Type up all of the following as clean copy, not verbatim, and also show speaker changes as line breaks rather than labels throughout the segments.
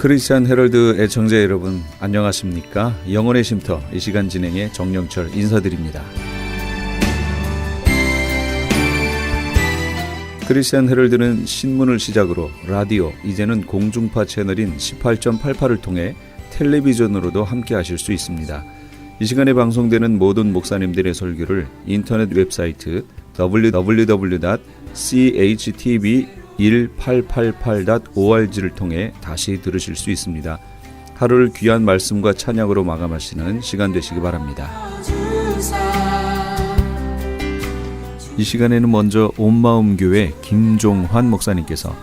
크리스찬 헤럴드 애청자 여러분 안녕하십니까? 영혼의 쉼터 이 시간 진행의 정영철 인사드립니다. 크리스찬 헤럴드는 신문을 시작으로 라디오, 이제는 공중파 채널인 18.88을 통해 텔레비전으로도 함께 하실 수 있습니다. 이 시간에 방송되는 모든 목사님들의 설교를 인터넷 웹사이트 www.chtv1888.org를 통해 다시 들으실 수 있습니다. 하루를 귀한 말씀과 찬양으로 마감하시는 시간 되시기 바랍니다. 이 시간에는 먼저 온마음교회 김종환 목사님께서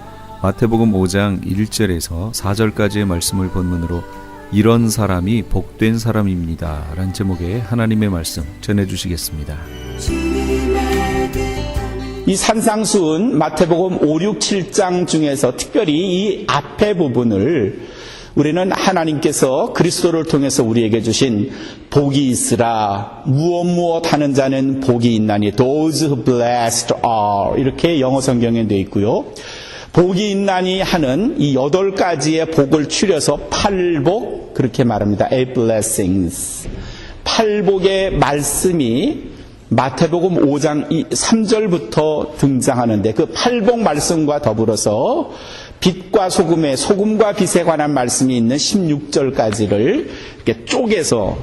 마태복음 5장 1절에서 4절까지의 말씀을 본문으로 이런 사람이 복된 사람입니다 라는 제목의 하나님의 말씀 전해주시겠습니다.
이 산상수훈 마태복음 5, 6, 7장 중에서 특별히 이 앞에 부분을 우리는 하나님께서 그리스도를 통해서 우리에게 주신 복이 있으라 무엇 하는 자는 복이 있나니 Those who blessed are 이렇게 영어 성경에 되어 있고요. 복이 있나니 하는 이 8가지의 복을 추려서 팔복 그렇게 말합니다. 8 blessings. 팔복의 말씀이 마태복음 5장 3절부터 등장하는데 그 팔복 말씀과 더불어서 빛과 소금과 빛에 관한 말씀이 있는 16절까지를 이렇게 쪼개서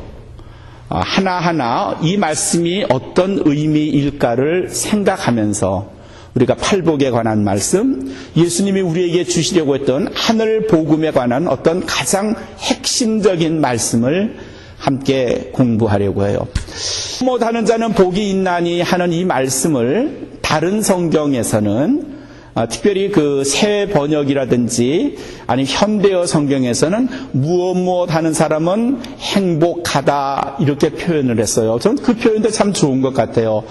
하나하나 이 말씀이 어떤 의미일까를 생각하면서 우리가 팔복에 관한 말씀, 예수님이 우리에게 주시려고 했던 하늘 복음에 관한 어떤 가장 핵심적인 말씀을 함께 공부하려고 해요. 못하는 자는 복이 있나니 하는 이 말씀을 다른 성경에서는 특별히 그 새 번역이라든지 아니면 현대어 성경에서는 무엇 하는 사람은 행복하다 이렇게 표현을 했어요. 저는 그 표현도 참 좋은 것 같아요.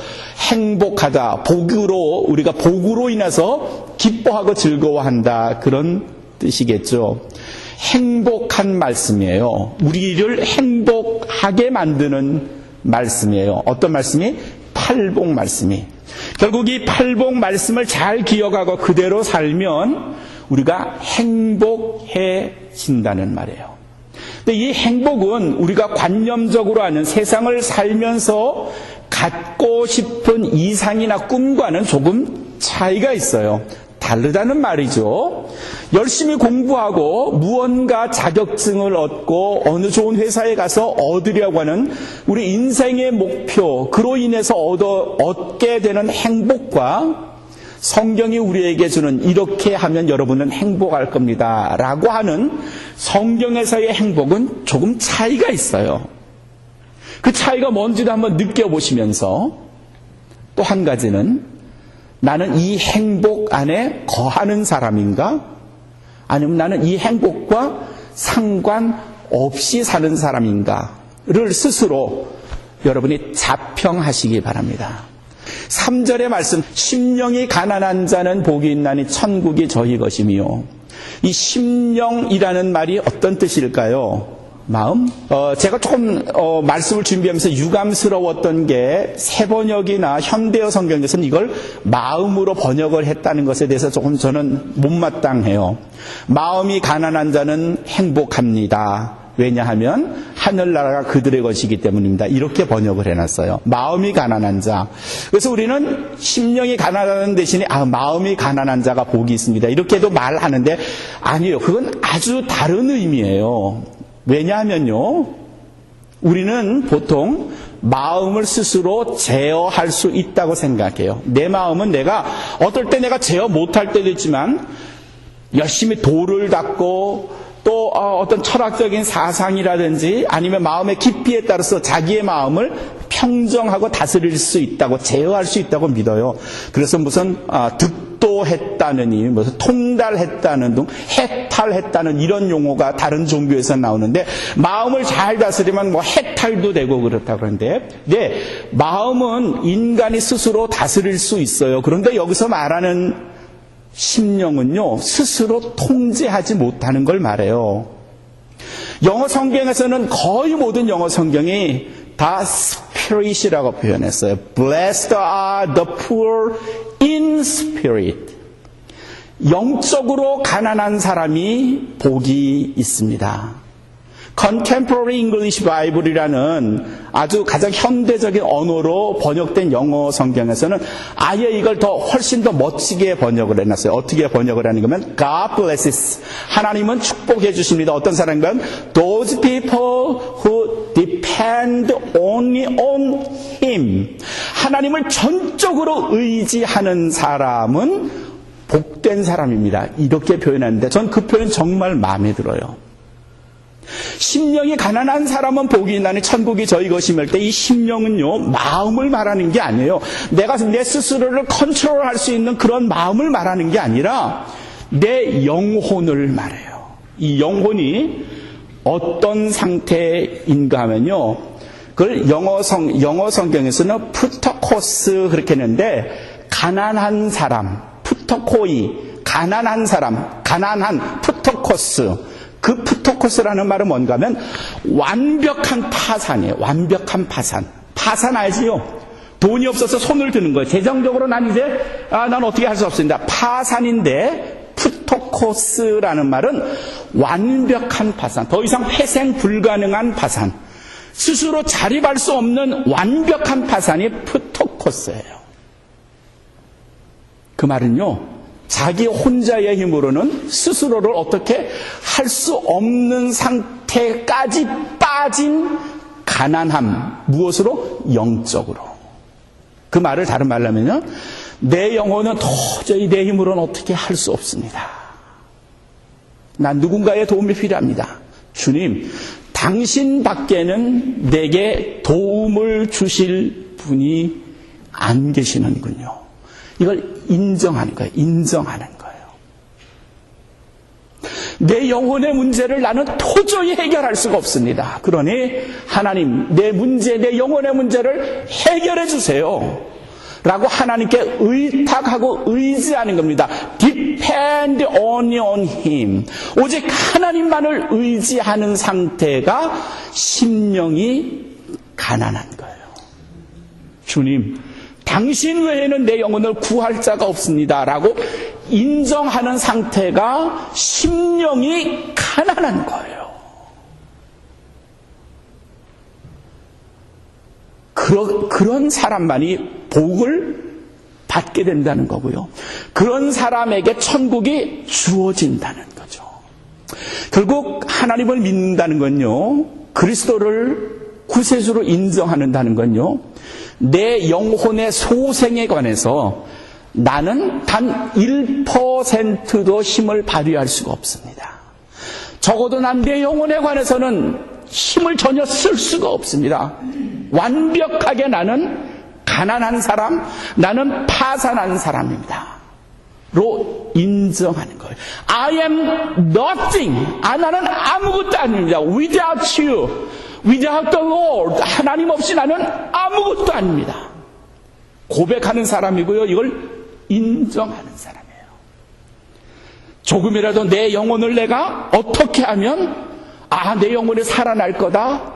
행복하다, 복으로 우리가 복으로 인해서 기뻐하고 즐거워한다 그런 뜻이겠죠. 행복한 말씀이에요. 우리를 행복하게 만드는 말씀이에요. 어떤 말씀이? 팔복 말씀이. 결국 이 팔복 말씀을 잘 기억하고 그대로 살면 우리가 행복해진다는 말이에요. 근데 이 행복은 우리가 관념적으로 아는 세상을 살면서 갖고 싶은 이상이나 꿈과는 조금 차이가 있어요. 다르다는 말이죠. 열심히 공부하고 무언가 자격증을 얻고 어느 좋은 회사에 가서 얻으려고 하는 우리 인생의 목표, 그로 인해서 얻게 되는 행복과 성경이 우리에게 주는 이렇게 하면 여러분은 행복할 겁니다 라고 하는 성경에서의 행복은 조금 차이가 있어요. 그 차이가 뭔지도 한번 느껴보시면서 또 한 가지는 나는 이 행복 안에 거하는 사람인가? 아니면 나는 이 행복과 상관없이 사는 사람인가를 스스로 여러분이 자평하시기 바랍니다. 3절의 말씀, 심령이 가난한 자는 복이 있나니 천국이 저희 것이며, 이 심령이라는 말이 어떤 뜻일까요? 마음? 제가 조금 말씀을 준비하면서 유감스러웠던 게 새 번역이나 현대어 성경에서는 이걸 마음으로 번역을 했다는 것에 대해서 조금 저는 못마땅해요. 마음이 가난한 자는 행복합니다. 왜냐하면 하늘나라가 그들의 것이기 때문입니다. 이렇게 번역을 해놨어요. 마음이 가난한 자. 그래서 우리는 심령이 가난한 대신에 마음이 가난한 자가 복이 있습니다. 이렇게도 말하는데 아니에요. 그건 아주 다른 의미예요. 왜냐하면요, 우리는 보통 마음을 스스로 제어할 수 있다고 생각해요. 내 마음은 내가 어떨 때 내가 제어 못할 때도 있지만 열심히 도를 닦고 또 어떤 철학적인 사상이라든지 아니면 마음의 깊이에 따라서 자기의 마음을 평정하고 다스릴 수 있다고, 제어할 수 있다고 믿어요. 그래서 무슨 득도했다느니 무슨 통달했다는 등 해탈했다는 이런 용어가 다른 종교에서 나오는데, 마음을 잘 다스리면 뭐 해탈도 되고 그렇다 그러는데, 네, 마음은 인간이 스스로 다스릴 수 있어요. 그런데 여기서 말하는 심령은요, 스스로 통제하지 못하는 걸 말해요. 영어 성경에서는 거의 모든 영어 성경이 다 spirit이라고 표현했어요. Blessed are the poor in spirit. 영적으로 가난한 사람이 복이 있습니다. Contemporary English Bible이라는 아주 가장 현대적인 언어로 번역된 영어 성경에서는 아예 이걸 훨씬 더 멋지게 번역을 해놨어요. 어떻게 번역을 하는 거면 God blesses. 하나님은 축복해 주십니다. 어떤 사람이면 Those people who depend only on Him. 하나님을 전적으로 의지하는 사람은 복된 사람입니다. 이렇게 표현하는데 전 그 표현 정말 마음에 들어요. 심령이 가난한 사람은 복이 있나니 천국이 저희 것임일 때 이 심령은요 마음을 말하는 게 아니에요. 내가 내 스스로를 컨트롤할 수 있는 그런 마음을 말하는 게 아니라 내 영혼을 말해요. 이 영혼이 어떤 상태인가 하면요, 그걸 영어 성경에서는 푸터코스 그렇게 했는데, 가난한 사람, 푸터코이, 가난한 사람, 가난한 푸터코스. 그 푸터코스라는 말은 뭔가 하면 완벽한 파산이에요. 완벽한 파산. 파산 알지요? 돈이 없어서 손을 드는 거예요. 재정적으로 난 어떻게 할 수 없습니다. 파산인데 푸터코스라는 말은 완벽한 파산. 더 이상 회생 불가능한 파산. 스스로 자립할 수 없는 완벽한 파산이 푸터코스예요. 그 말은요, 자기 혼자의 힘으로는 스스로를 어떻게 할 수 없는 상태까지 빠진 가난함. 무엇으로? 영적으로. 그 말을 다른 말로 하면요, 내 영혼은 도저히 내 힘으로는 어떻게 할 수 없습니다. 난 누군가의 도움이 필요합니다. 주님, 당신 밖에는 내게 도움을 주실 분이 안 계시는군요. 이걸 인정하는 거예요. 인정하는 거예요. 내 영혼의 문제를 나는 도저히 해결할 수가 없습니다. 그러니 하나님, 내 문제, 내 영혼의 문제를 해결해 주세요. 라고 하나님께 의탁하고 의지하는 겁니다. Depend only on Him. 오직 하나님만을 의지하는 상태가 심령이 가난한 거예요. 주님, 당신 외에는 내 영혼을 구할 자가 없습니다. 라고 인정하는 상태가 심령이 가난한 거예요. 그런 사람만이 복을 받게 된다는 거고요. 그런 사람에게 천국이 주어진다는 거죠. 결국 하나님을 믿는다는 건요, 그리스도를 구세주로 인정한다는 건요, 내 영혼의 소생에 관해서 나는 단 1%도 힘을 발휘할 수가 없습니다. 적어도 난 내 영혼에 관해서는 힘을 전혀 쓸 수가 없습니다. 완벽하게 나는 가난한 사람, 나는 파산한 사람입니다. 로 인정하는 거예요. I am nothing. 나는 아무것도 아닙니다. Without you, without the Lord. 하나님 없이 나는 아무것도 아닙니다. 고백하는 사람이고요. 이걸 인정하는 사람이에요. 조금이라도 내 영혼을 내가 어떻게 하면 내 영혼이 살아날 거다,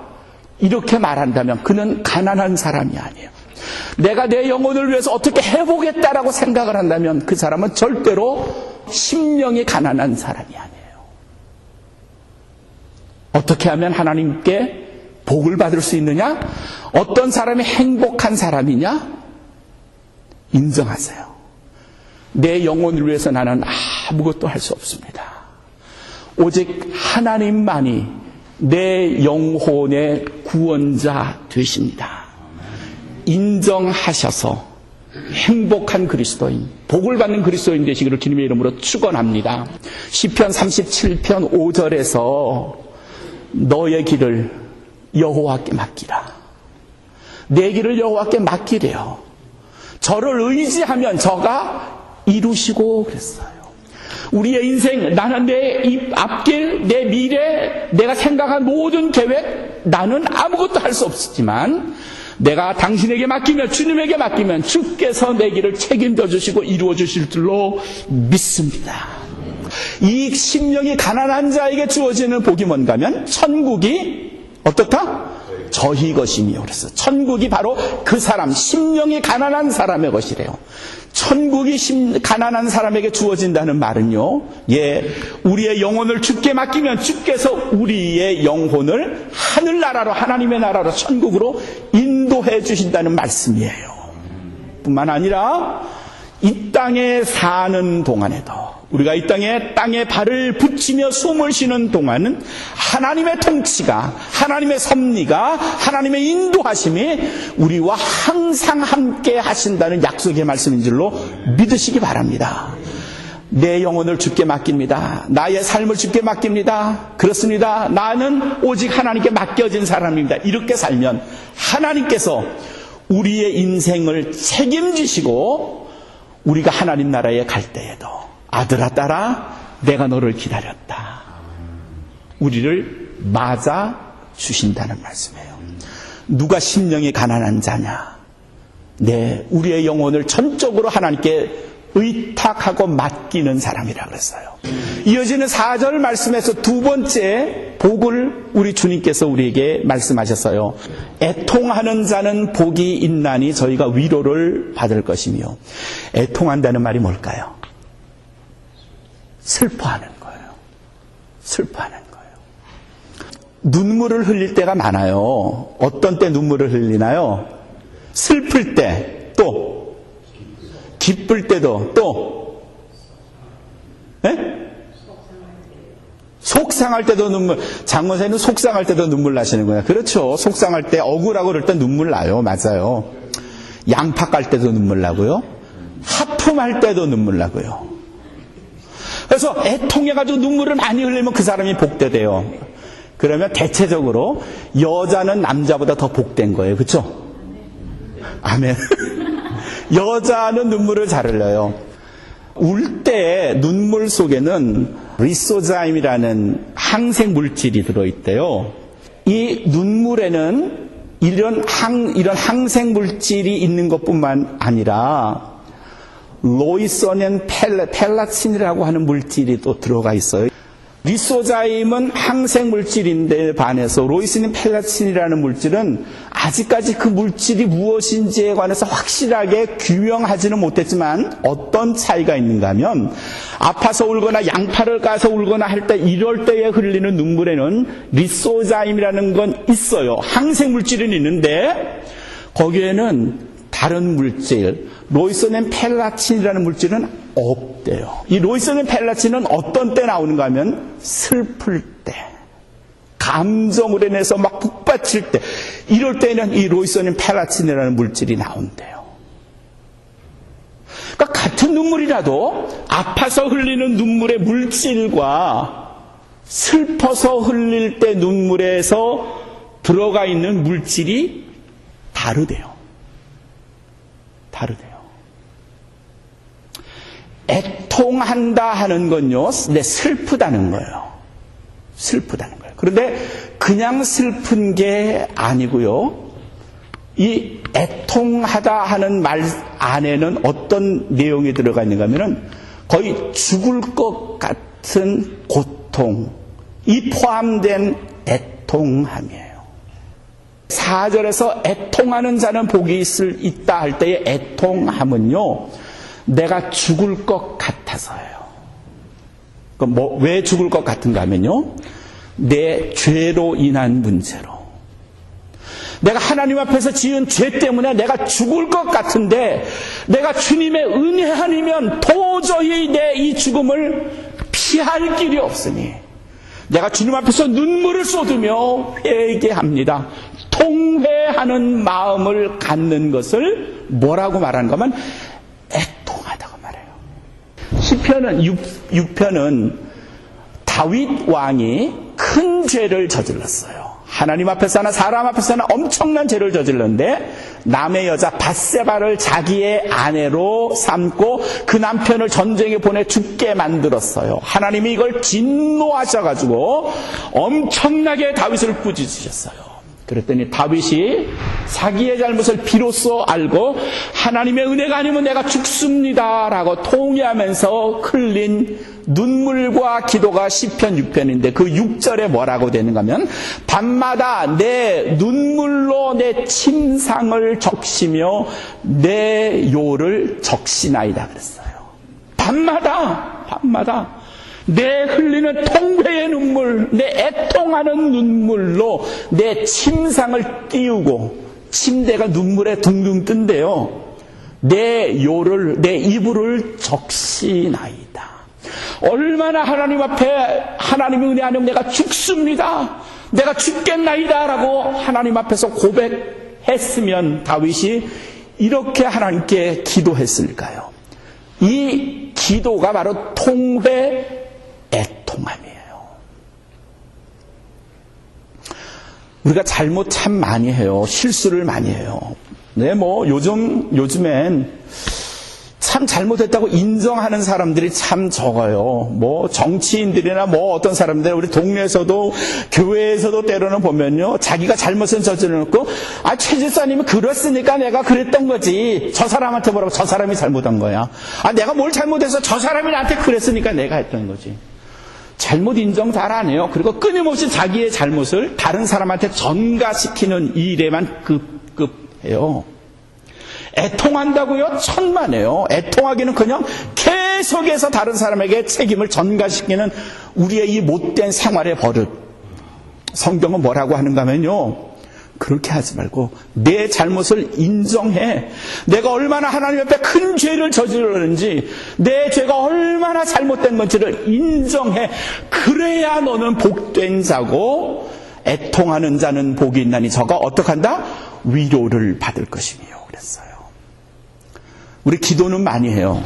이렇게 말한다면 그는 가난한 사람이 아니에요. 내가 내 영혼을 위해서 어떻게 해보겠다라고 생각을 한다면 그 사람은 절대로 심령이 가난한 사람이 아니에요. 어떻게 하면 하나님께 복을 받을 수 있느냐? 어떤 사람이 행복한 사람이냐? 인정하세요. 내 영혼을 위해서 나는 아무것도 할 수 없습니다. 오직 하나님만이 내 영혼의 구원자 되십니다. 인정하셔서 행복한 그리스도인, 복을 받는 그리스도인 되시기를 주님의 이름으로 축원합니다. 시편 37편 5절에서 너의 길을 여호와께 맡기라. 내 길을 여호와께 맡기래요. 저를 의지하면 저가 이루시고 그랬어요. 우리의 인생, 나는 내 앞길, 내 미래, 내가 생각한 모든 계획, 나는 아무것도 할 수 없지만 내가 당신에게 맡기면, 주님에게 맡기면 주께서 내 길을 책임져 주시고 이루어 주실 줄로 믿습니다. 이 심령이 가난한 자에게 주어지는 복이 뭔가 하면 천국이 어떻다? 저희 것이며 그래서 천국이 바로 그 사람, 심령이 가난한 사람의 것이래요. 천국이 가난한 사람에게 주어진다는 말은요, 우리의 영혼을 주께 맡기면 주께서 우리의 영혼을 하늘나라로, 하나님의 나라로, 천국으로 인도해 주신다는 말씀이에요. 뿐만 아니라 이 땅에 사는 동안에도, 우리가 이 땅에 발을 붙이며 숨을 쉬는 동안은 하나님의 통치가, 하나님의 섭리가, 하나님의 인도하심이 우리와 항상 함께 하신다는 약속의 말씀인 줄로 믿으시기 바랍니다. 내 영혼을 주께 맡깁니다. 나의 삶을 주께 맡깁니다. 그렇습니다. 나는 오직 하나님께 맡겨진 사람입니다. 이렇게 살면 하나님께서 우리의 인생을 책임지시고 우리가 하나님 나라에 갈 때에도 아들아 딸아 내가 너를 기다렸다, 우리를 맞아 주신다는 말씀이에요. 누가 심령이 가난한 자냐? 우리의 영혼을 전적으로 하나님께 의탁하고 맡기는 사람이라 그랬어요. 이어지는 4절 말씀에서 두 번째 복을 우리 주님께서 우리에게 말씀하셨어요. 애통하는 자는 복이 있나니 저희가 위로를 받을 것이며. 애통한다는 말이 뭘까요? 슬퍼하는 거예요. 슬퍼하는 거예요. 눈물을 흘릴 때가 많아요. 어떤 때 눈물을 흘리나요? 슬플 때, 또 기쁠 때도, 또 속상할 때도 눈물. 장원사님은 속상할 때도 눈물 나시는 거예요. 그렇죠. 속상할 때, 억울하고 그럴 때 눈물 나요. 맞아요. 양파 깔 때도 눈물 나고요. 하품할 때도 눈물 나고요. 그래서 애통해가지고 눈물을 많이 흘리면 그 사람이 복되대요. 그러면 대체적으로 여자는 남자보다 더 복된 거예요. 그렇죠? 아멘. 여자는 눈물을 잘 흘려요. 울 때 눈물 속에는 리소자임이라는 항생 물질이 들어있대요. 이 눈물에는 이런 항생 물질이 있는 것뿐만 아니라 로이소닌 펠라친이라고 하는 물질이 또 들어가 있어요. 리소자임은 항생 물질인데 반해서 로이소닌 펠라친이라는 물질은 아직까지 그 물질이 무엇인지에 관해서 확실하게 규명하지는 못했지만 어떤 차이가 있는가 하면 아파서 울거나 양파를 까서 울거나 할 때 이럴 때에 흘리는 눈물에는 리소자임이라는 건 있어요. 항생 물질은 있는데 거기에는 다른 물질, 로이소닌 펠라친이라는 물질은 없대요. 이 로이소닌 펠라친은 어떤 때 나오는가 하면 슬플 때, 감정을 인해서 막 북받칠 때, 이럴 때는 이 로이소닌 펠라친이라는 물질이 나온대요. 그러니까 같은 눈물이라도 아파서 흘리는 눈물의 물질과 슬퍼서 흘릴 때 눈물에서 들어가 있는 물질이 다르대요. 애통한다 하는 건요, 슬프다는 거예요. 슬프다는 거예요. 그런데 그냥 슬픈 게 아니고요, 이 애통하다 하는 말 안에는 어떤 내용이 들어가 있는가 하면은 거의 죽을 것 같은 고통이 포함된 애통함이에요. 4절에서 애통하는 자는 복이 있다 할 때의 애통함은요, 내가 죽을 것 같아서예요. 왜 죽을 것 같은가 하면요, 내 죄로 인한 문제로, 내가 하나님 앞에서 지은 죄 때문에 내가 죽을 것 같은데 내가 주님의 은혜 아니면 도저히 내 이 죽음을 피할 길이 없으니 내가 주님 앞에서 눈물을 쏟으며 회개합니다. 통회하는 마음을 갖는 것을 뭐라고 말하는가 하면 애통하다고 말해요. 시편은 6편은 다윗 왕이 큰 죄를 저질렀어요. 하나님 앞에서나 사람 앞에서나 엄청난 죄를 저질렀는데 남의 여자 밧세바를 자기의 아내로 삼고 그 남편을 전쟁에 보내 죽게 만들었어요. 하나님이 이걸 진노하셔가지고 엄청나게 다윗을 꾸짖으셨어요. 그랬더니 다윗이 자기의 잘못을 비로소 알고 하나님의 은혜가 아니면 내가 죽습니다라고 통회하면서 흘린 눈물과 기도가 시편 6편인데 그 6절에 뭐라고 되는가 하면 밤마다 내 눈물로 내 침상을 적시며 내 요를 적시나이다 그랬어요. 밤마다 내 흘리는 통회의 눈물, 내 애통하는 눈물로 내 침상을 띄우고 침대가 눈물에 둥둥 뜬대요. 내 요를, 내 이불을 적시나이다. 얼마나 하나님 앞에 하나님의 은혜 안에 내가 죽습니다. 내가 죽겠나이다 라고 하나님 앞에서 고백했으면 다윗이 이렇게 하나님께 기도했을까요? 이 기도가 바로 통회 애통함이에요. 우리가 잘못 참 많이 해요. 실수를 많이 해요. 네, 요즘엔 참 잘못했다고 인정하는 사람들이 참 적어요. 정치인들이나 어떤 사람들, 우리 동네에서도, 교회에서도 때로는 보면요. 자기가 잘못은 저질러놓고, 최 집사님이 그랬으니까 내가 그랬던 거지. 저 사람한테 뭐라고 저 사람이 잘못한 거야. 내가 뭘 잘못해서 저 사람이 나한테 그랬으니까 내가 했던 거지. 잘못 인정 잘 안 해요. 그리고 끊임없이 자기의 잘못을 다른 사람한테 전가시키는 일에만 급급해요. 애통한다고요? 천만에요. 애통하기는 그냥 계속해서 다른 사람에게 책임을 전가시키는 우리의 이 못된 생활의 버릇. 성경은 뭐라고 하는가 하면요. 그렇게 하지 말고 내 잘못을 인정해. 내가 얼마나 하나님 앞에 큰 죄를 저질렀는지, 내 죄가 얼마나 잘못된 건지를 인정해. 그래야 너는 복된 자고 애통하는 자는 복이 있나니 저가 어떡한다? 위로를 받을 것이며 그랬어요. 우리 기도는 많이 해요.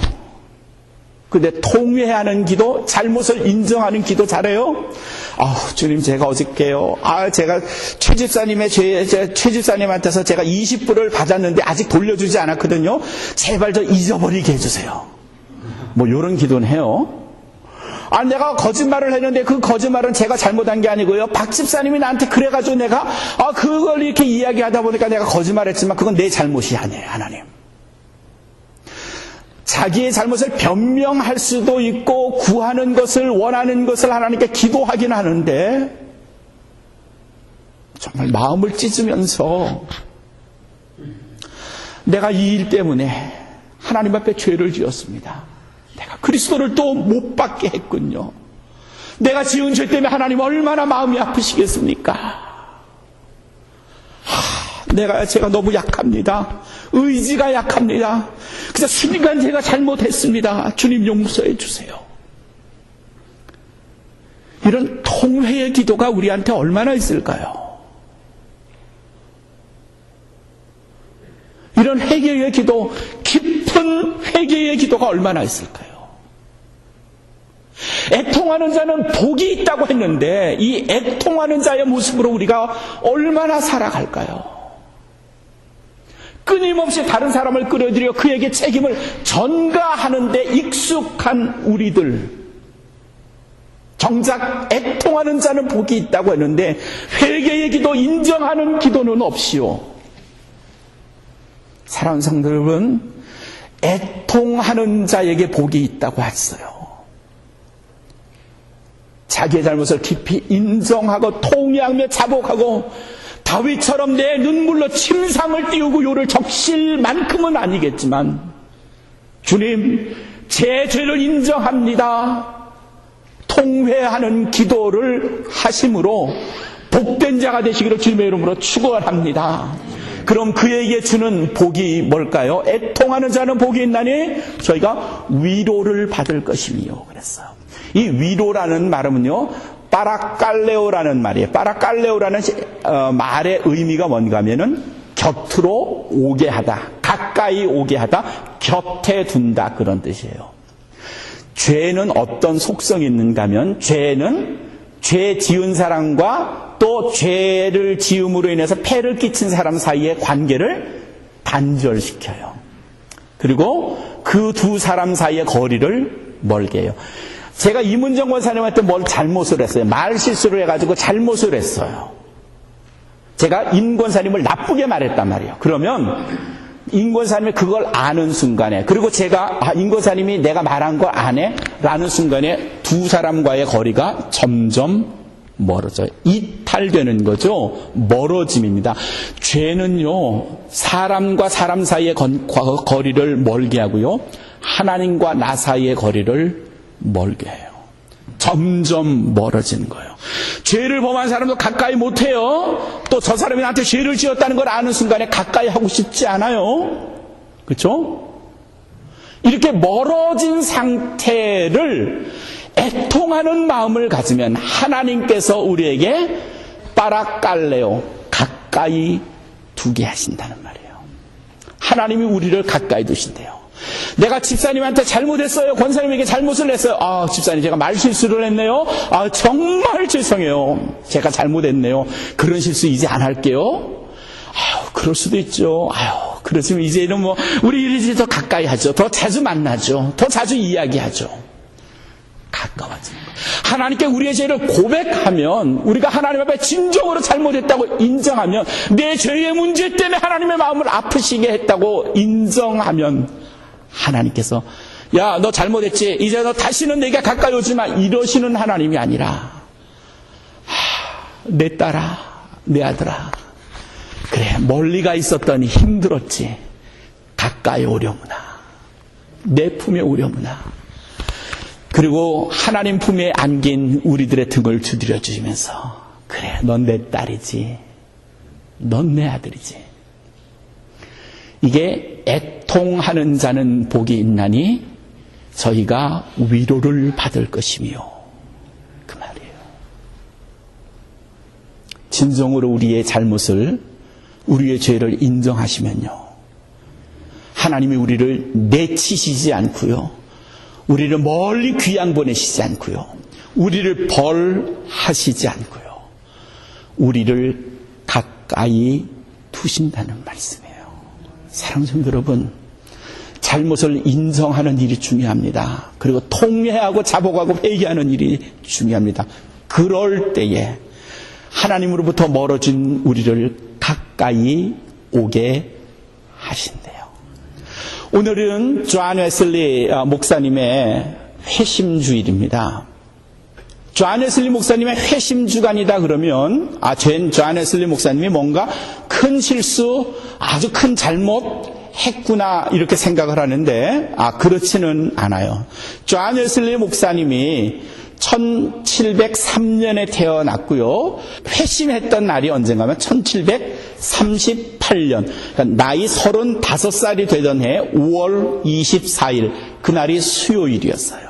근데 통회하는 기도, 잘못을 인정하는 기도 잘해요? 주님, 제가 어저께요. 제가 최 집사님한테서 제가 20불을 받았는데 아직 돌려주지 않았거든요. 제발 저 잊어버리게 해주세요. 이런 기도는 해요. 내가 거짓말을 했는데 그 거짓말은 제가 잘못한 게 아니고요. 박 집사님이 나한테 그래가지고 내가, 그걸 이렇게 이야기하다 보니까 내가 거짓말했지만 그건 내 잘못이 아니에요, 하나님. 자기의 잘못을 변명할 수도 있고 구하는 것을 원하는 것을 하나님께 기도하긴 하는데 정말 마음을 찢으면서 내가 이 일 때문에 하나님 앞에 죄를 지었습니다. 내가 그리스도를 또 못 받게 했군요. 내가 지은 죄 때문에 하나님 얼마나 마음이 아프시겠습니까? 제가 너무 약합니다. 의지가 약합니다. 그래서 순간 제가 잘못했습니다. 주님 용서해 주세요. 이런 통회의 기도가 우리한테 얼마나 있을까요? 이런 회개의 기도, 깊은 회개의 기도가 얼마나 있을까요? 애통하는 자는 복이 있다고 했는데 이 애통하는 자의 모습으로 우리가 얼마나 살아갈까요? 끊임없이 다른 사람을 끌어들여 그에게 책임을 전가하는 데 익숙한 우리들, 정작 애통하는 자는 복이 있다고 했는데 회개의 기도, 인정하는 기도는 없이요. 사랑하는 성도 여러분, 애통하는 자에게 복이 있다고 했어요. 자기의 잘못을 깊이 인정하고 통회하며 자복하고 다윗처럼 내 눈물로 침상을 띄우고 요를 적실 만큼은 아니겠지만 주님, 제 죄를 인정합니다. 통회하는 기도를 하심으로 복된 자가 되시기를 주님의 이름으로 축원합니다. 그럼 그에게 주는 복이 뭘까요? 애통하는 자는 복이 있나니 저희가 위로를 받을 것이며 그랬어요. 이 위로라는 말은요, 빠라칼레오라는 말이에요. 빠라칼레오라는 말의 의미가 뭔가 하면은 곁으로 오게 하다, 가까이 오게 하다, 곁에 둔다, 그런 뜻이에요. 죄는 어떤 속성이 있는가 하면 죄는 죄 지은 사람과 또 죄를 지음으로 인해서 폐를 끼친 사람 사이의 관계를 단절시켜요. 그리고 그 두 사람 사이의 거리를 멀게 해요. 제가 이문정 권사님한테 뭘 잘못을 했어요. 말 실수를 해가지고 잘못을 했어요. 제가 임 권사님을 나쁘게 말했단 말이에요. 그러면 임권사님이 그걸 아는 순간에, 그리고 제가 임권사님이 내가 말한 걸 안 해? 라는 순간에 두 사람과의 거리가 점점 멀어져요. 이탈되는 거죠. 멀어짐입니다. 죄는요, 사람과 사람 사이의 거리를 멀게 하고요, 하나님과 나 사이의 거리를 멀게 해요. 점점 멀어지는 거예요. 죄를 범한 사람도 가까이 못해요. 또 저 사람이 나한테 죄를 지었다는 걸 아는 순간에 가까이 하고 싶지 않아요. 그렇죠? 이렇게 멀어진 상태를 애통하는 마음을 가지면 하나님께서 우리에게 빠라깔레오, 가까이 두게 하신다는 말이에요. 하나님이 우리를 가까이 두신대요. 내가 집사님한테 잘못했어요. 권사님에게 잘못을 했어요. 집사님 제가 말실수를 했네요. 정말 죄송해요. 제가 잘못했네요. 그런 실수 이제 안 할게요. 그럴 수도 있죠. 그렇지만 이제는 우리 이제 더 가까이 하죠. 더 자주 만나죠. 더 자주 이야기하죠. 가까워지는 거예요. 하나님께 우리의 죄를 고백하면, 우리가 하나님 앞에 진정으로 잘못했다고 인정하면, 내 죄의 문제 때문에 하나님의 마음을 아프시게 했다고 인정하면, 하나님께서 야, 너 잘못했지. 이제 너 다시는 내게 가까이 오지 마. 이러시는 하나님이 아니라, 내 딸아, 내 아들아, 그래, 멀리 가 있었더니 힘들었지. 가까이 오려무나. 내 품에 오려무나. 그리고 하나님 품에 안긴 우리들의 등을 두드려 주시면서, 그래, 넌 내 딸이지. 넌 내 아들이지. 이게 애통하는 자는 복이 있나니 저희가 위로를 받을 것이며, 그 말이에요. 진정으로 우리의 잘못을, 우리의 죄를 인정하시면요, 하나님이 우리를 내치시지 않고요, 우리를 멀리 귀양 보내시지 않고요, 우리를 벌하시지 않고요, 우리를 가까이 두신다는 말씀이에요. 사랑하는 성도 여러분, 잘못을 인정하는 일이 중요합니다. 그리고 통회하고 자복하고 회개하는 일이 중요합니다. 그럴 때에 하나님으로부터 멀어진 우리를 가까이 오게 하신대요. 오늘은 존 웨슬리 목사님의 회심주일입니다. 존 웨슬리 목사님의 회심주간이다 그러면, 존 웨슬리 목사님이 뭔가 큰 실수, 아주 큰 잘못 했구나, 이렇게 생각을 하는데, 그렇지는 않아요. 존 웨슬리 목사님이 1703년에 태어났고요. 회심했던 날이 언젠가 하면 1738년, 그러니까 나이 35살이 되던 해 5월 24일, 그날이 수요일이었어요.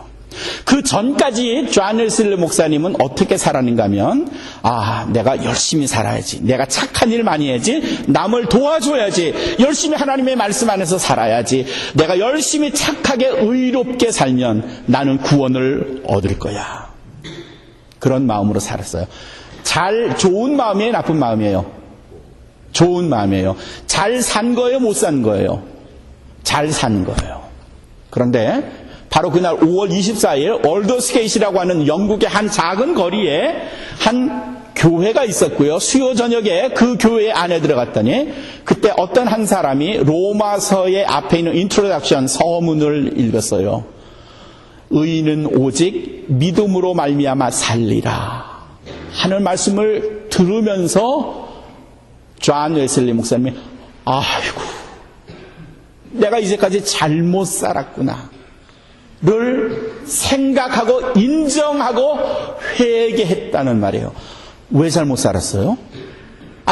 그 전까지 존 웨슬리 목사님은 어떻게 살았는가 하면, 내가 열심히 살아야지, 내가 착한 일 많이 해야지, 남을 도와줘야지, 열심히 하나님의 말씀 안에서 살아야지, 내가 열심히 착하게 의롭게 살면 나는 구원을 얻을 거야. 그런 마음으로 살았어요. 좋은 마음이에요, 나쁜 마음이에요? 좋은 마음이에요. 잘 산 거예요, 못 산 거예요? 잘 산 거예요. 그런데 바로 그날 5월 24일 올더스게이트라고 하는 영국의 한 작은 거리에 한 교회가 있었고요. 수요 저녁에 그 교회 안에 들어갔더니 그때 어떤 한 사람이 로마서의 앞에 있는 인트로덕션 서문을 읽었어요. 의인은 오직 믿음으로 말미암아 살리라 하는 말씀을 들으면서 존 웨슬리 목사님이, 아이고, 내가 이제까지 잘못 살았구나 를 생각하고 인정하고 회개했다는 말이에요. 왜 잘못 살았어요?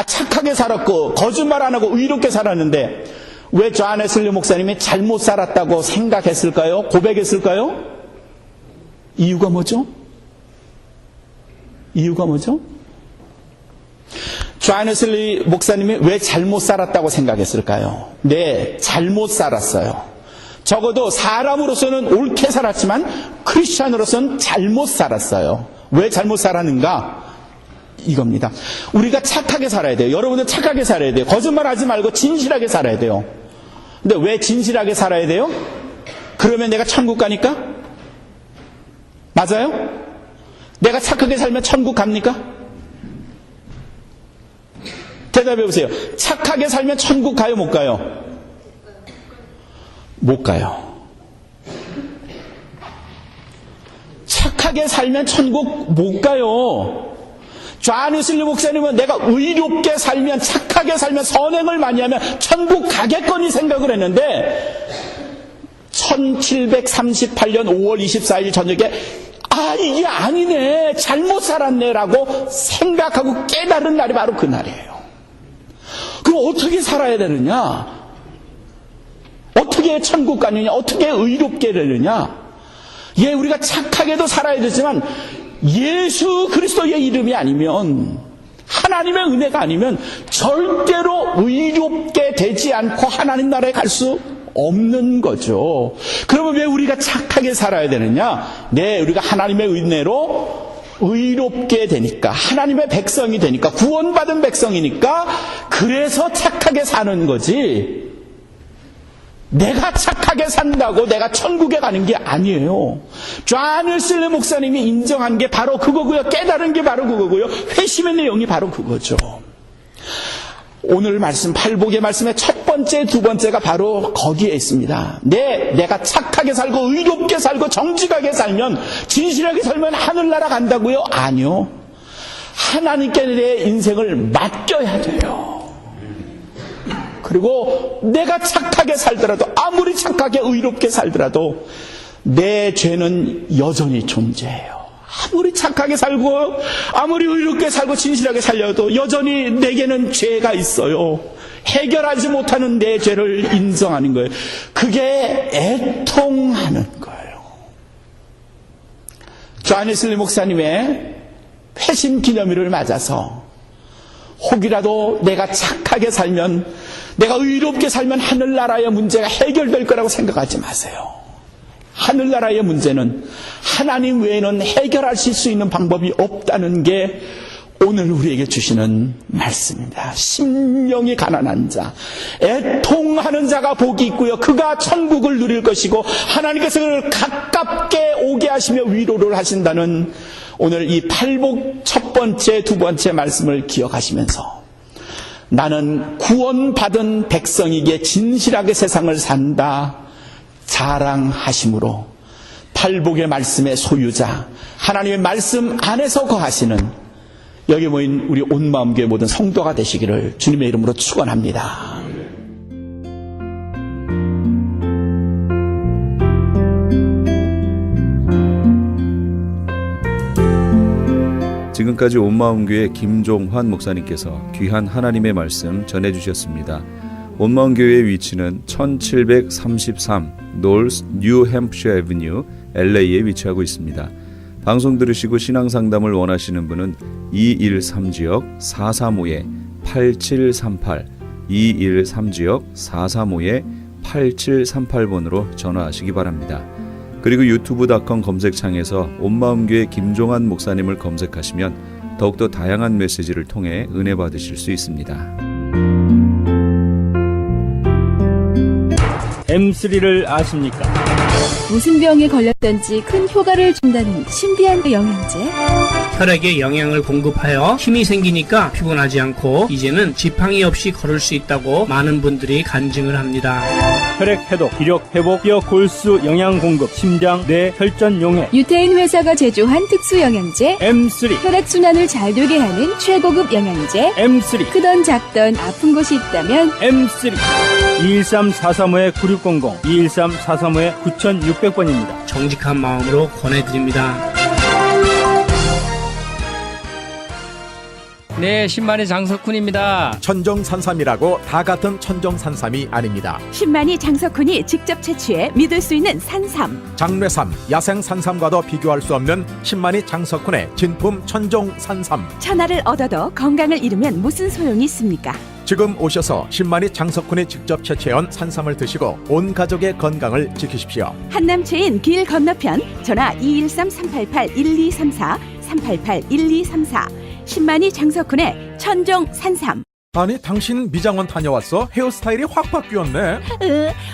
착하게 살았고 거짓말 안 하고 의롭게 살았는데 왜 존 웨슬리 목사님이 잘못 살았다고 생각했을까요? 고백했을까요? 이유가 뭐죠? 이유가 뭐죠? 존 웨슬리 목사님이 왜 잘못 살았다고 생각했을까요? 네, 잘못 살았어요. 적어도 사람으로서는 옳게 살았지만 크리스찬으로서는 잘못 살았어요. 왜 잘못 살았는가? 이겁니다. 우리가 착하게 살아야 돼요. 여러분은 착하게 살아야 돼요. 거짓말하지 말고 진실하게 살아야 돼요. 근데 왜 진실하게 살아야 돼요? 그러면 내가 천국 가니까? 맞아요? 내가 착하게 살면 천국 갑니까? 대답해 보세요. 착하게 살면 천국 가요, 못 가요? 못 가요. 착하게 살면 천국 못 가요. 존 웨슬리 목사님은 내가 의롭게 살면, 착하게 살면, 선행을 많이 하면 천국 가겠거니 생각을 했는데 1738년 5월 24일 저녁에 이게 아니네, 잘못 살았네 라고 생각하고 깨달은 날이 바로 그날이에요. 그럼 어떻게 살아야 되느냐? 어떻게 천국 가느냐? 어떻게 의롭게 되느냐? 예, 우리가 착하게도 살아야 되지만 예수 그리스도의 이름이 아니면, 하나님의 은혜가 아니면 절대로 의롭게 되지 않고 하나님 나라에 갈 수 없는 거죠. 그러면 왜 우리가 착하게 살아야 되느냐? 네, 우리가 하나님의 은혜로 의롭게 되니까, 하나님의 백성이 되니까, 구원받은 백성이니까, 그래서 착하게 사는 거지, 내가 착하게 산다고 내가 천국에 가는 게 아니에요. 존 웨슬리 목사님이 인정한 게 바로 그거고요. 깨달은 게 바로 그거고요. 회심의 내용이 바로 그거죠. 오늘 말씀, 팔복의 말씀의 첫 번째, 두 번째가 바로 거기에 있습니다. 내가 착하게 살고 의롭게 살고 정직하게 살면, 진실하게 살면 하늘나라 간다고요? 아니요. 하나님께 내 인생을 맡겨야 돼요. 그리고 내가 착하게 살더라도, 아무리 착하게 의롭게 살더라도 내 죄는 여전히 존재해요. 아무리 착하게 살고 아무리 의롭게 살고 진실하게 살려도 여전히 내게는 죄가 있어요. 해결하지 못하는 내 죄를 인정하는 거예요. 그게 애통하는 거예요. 존 웨슬리 목사님의 회심 기념일을 맞아서 혹이라도 내가 착하게 살면, 내가 의롭게 살면 하늘나라의 문제가 해결될 거라고 생각하지 마세요. 하늘나라의 문제는 하나님 외에는 해결하실 수 있는 방법이 없다는 게 오늘 우리에게 주시는 말씀입니다. 심령이 가난한 자, 애통하는 자가 복이 있고요, 그가 천국을 누릴 것이고 하나님께서 그를 가깝게 오게 하시며 위로를 하신다는 오늘 이 팔복 첫 번째, 두 번째 말씀을 기억하시면서, 나는 구원받은 백성에게 진실하게 세상을 산다 자랑하심으로 팔복의 말씀의 소유자, 하나님의 말씀 안에서 거하시는 여기 모인 우리 온마음교회 모든 성도가 되시기를 주님의 이름으로 축원합니다.
지금까지 온마음교회 김종환 목사님께서 귀한 하나님의 말씀 전해주셨습니다. 온마음교회의 위치는 1733 노스 뉴햄프셔 애비뉴 LA에 위치하고 있습니다. 방송 들으시고 신앙상담을 원하시는 분은 213지역 435-8738 213지역 435-8738번으로 전화하시기 바랍니다. 그리고 유튜브.com 검색창에서 온마음교회 김종환 목사님을 검색하시면 더욱더 다양한 메시지를 통해 은혜 받으실 수 있습니다.
M3를 아십니까?
무슨 병에 걸렸던지 큰 효과를 준다는 신비한 영양제.
혈액에 영양을 공급하여 힘이 생기니까 피곤하지 않고 이제는 지팡이 없이 걸을 수 있다고 많은 분들이 간증을 합니다.
혈액 해독, 기력 회복, 뼈 골수 영양 공급, 심장, 뇌, 혈전 용해.
유태인 회사가 제조한 특수 영양제.
M3,
혈액순환을 잘 되게 하는 최고급 영양제.
M3,
크던 작던 아픈 곳이 있다면
M3. 213-435-9600, 213-435-9600번입니다.
정직한 마음으로 권해드립니다.
네, 신만의 장석훈입니다.
천정산삼이라고 다 같은 천정산삼이 아닙니다.
신만이 장석훈이 직접 채취해 믿을 수 있는 산삼.
장례삼, 야생산삼과도 비교할 수 없는 신만이 장석훈의 진품 천정산삼.
천하를 얻어도 건강을 잃으면 무슨 소용이 있습니까?
지금 오셔서 신만이 장석훈이 직접 채취해온 산삼을 드시고 온 가족의 건강을 지키십시오.
한남체인 길 건너편 전화 213-388-1234 388-1234 신만이 장석훈의 천정 산삼.
아니 당신 미장원 다녀왔어? 헤어스타일이 확 바뀌었네.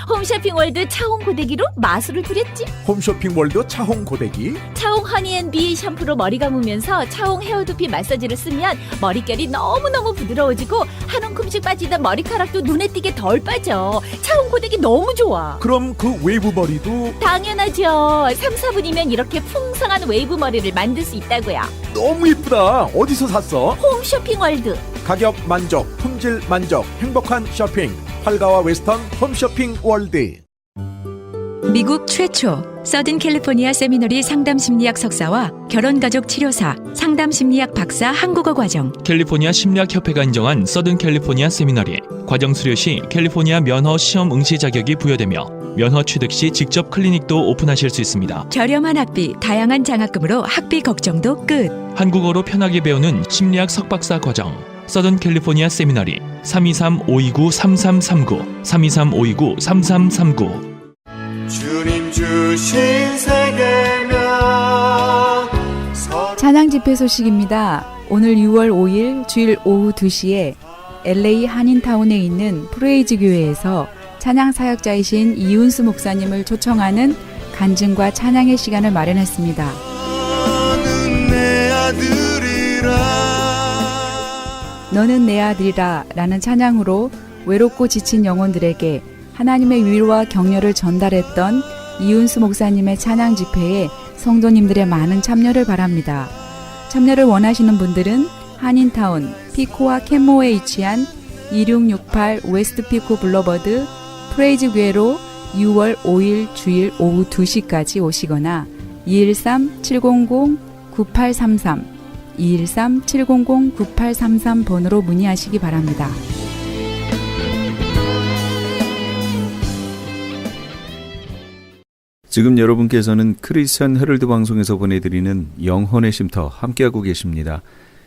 홈쇼핑 월드 차홍 고데기로 마술을 부렸지.
홈쇼핑 월드 차홍 고데기.
차홍 허니앤비 샴푸로 머리 감으면서 차홍 헤어두피 마사지를 쓰면 머릿결이 너무너무 부드러워지고 한 움큼씩 빠지던 머리카락도 눈에 띄게 덜 빠져. 차홍 고데기 너무 좋아.
그럼 그 웨이브 머리도
당연하죠. 3, 4분이면 이렇게 풍성한 웨이브 머리를 만들 수 있다고요.
너무 이쁘다. 어디서 샀어?
홈쇼핑 월드.
가격 만족, 품질 만족, 행복한 쇼핑. 활가와 웨스턴 홈쇼핑 월드.
미국 최초 서든 캘리포니아 세미너리 상담심리학 석사와 결혼가족 치료사, 상담심리학 박사 한국어 과정.
캘리포니아 심리학협회가 인정한 서든 캘리포니아 세미너리. 과정 수료 시 캘리포니아 면허 시험 응시 자격이 부여되며 면허 취득 시 직접 클리닉도 오픈하실 수 있습니다.
저렴한 학비, 다양한 장학금으로 학비 걱정도 끝.
한국어로 편하게 배우는 심리학 석박사 과정. 서든 캘리포니아 세미너리 323-529-3339 323-529-3339.
주님 주신 세계면
찬양 집회 소식입니다. 오늘 6월 5일 주일 오후 2시에 LA 한인타운에 있는 프레이즈 교회에서 찬양 사역자이신 이윤수 목사님을 초청하는 간증과 찬양의 시간을 마련했습니다. 너는 내 아들이라 라는 찬양으로 외롭고 지친 영혼들에게 하나님의 위로와 격려를 전달했던 이윤수 목사님의 찬양 집회에 성도님들의 많은 참여를 바랍니다. 참여를 원하시는 분들은 한인타운 피코와 캔모에 위치한 2668 웨스트 피코 블러버드 프레이즈 교회로 6월 5일 주일 오후 2시까지 오시거나 213-700-9833 213-700-9833번으로 문의하시기 바랍니다.
지금 여러분께서는 크리스천 헤럴드 방송에서 보내드리는 영혼의 쉼터 함께하고 계십니다.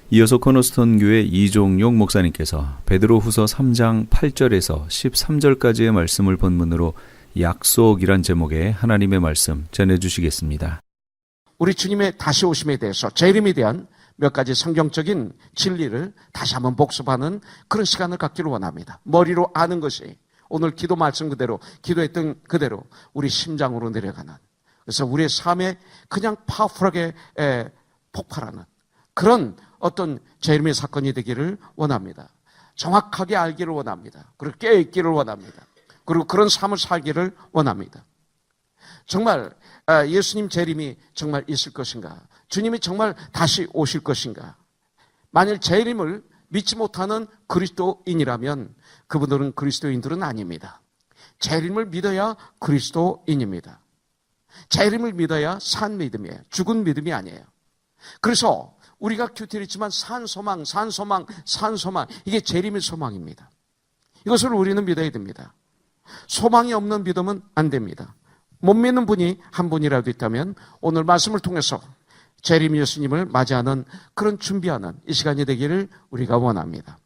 이어서 코너스톤 교회 이종용 목사님께서 베드로후서 3장 8절에서 13절까지의 말씀을 본문으로 약속이란 제목의 하나님의 말씀 전해주시겠습니다.
우리 주님의 다시 오심에 대해서 재림에 대한 몇 가지 성경적인 진리를 다시 한번 복습하는 그런 시간을 갖기를 원합니다. 머리로 아는 것이 오늘 기도 말씀 그대로 기도했던 그대로 우리 심장으로 내려가는, 그래서 우리의 삶에 그냥 파워풀하게 폭발하는 그런 어떤 재림의 사건이 되기를 원합니다. 정확하게 알기를 원합니다. 그리고 깨어있기를 원합니다. 그리고 그런 삶을 살기를 원합니다. 정말 예수님 재림이 정말 있을 것인가? 주님이 정말 다시 오실 것인가? 만일 재림을 믿지 못하는 그리스도인이라면 그분들은 그리스도인들은 아닙니다. 재림을 믿어야 그리스도인입니다. 재림을 믿어야 산 믿음이에요. 죽은 믿음이 아니에요. 그래서 우리가 큐티했지만 산소망 이게 재림의 소망입니다. 이것을 우리는 믿어야 됩니다. 소망이 없는 믿음은 안 됩니다. 못 믿는 분이 한 분이라도 있다면 오늘 말씀을 통해서 재림 예수님을 맞이하는 그런 준비하는 이 시간이 되기를 우리가 원합니다.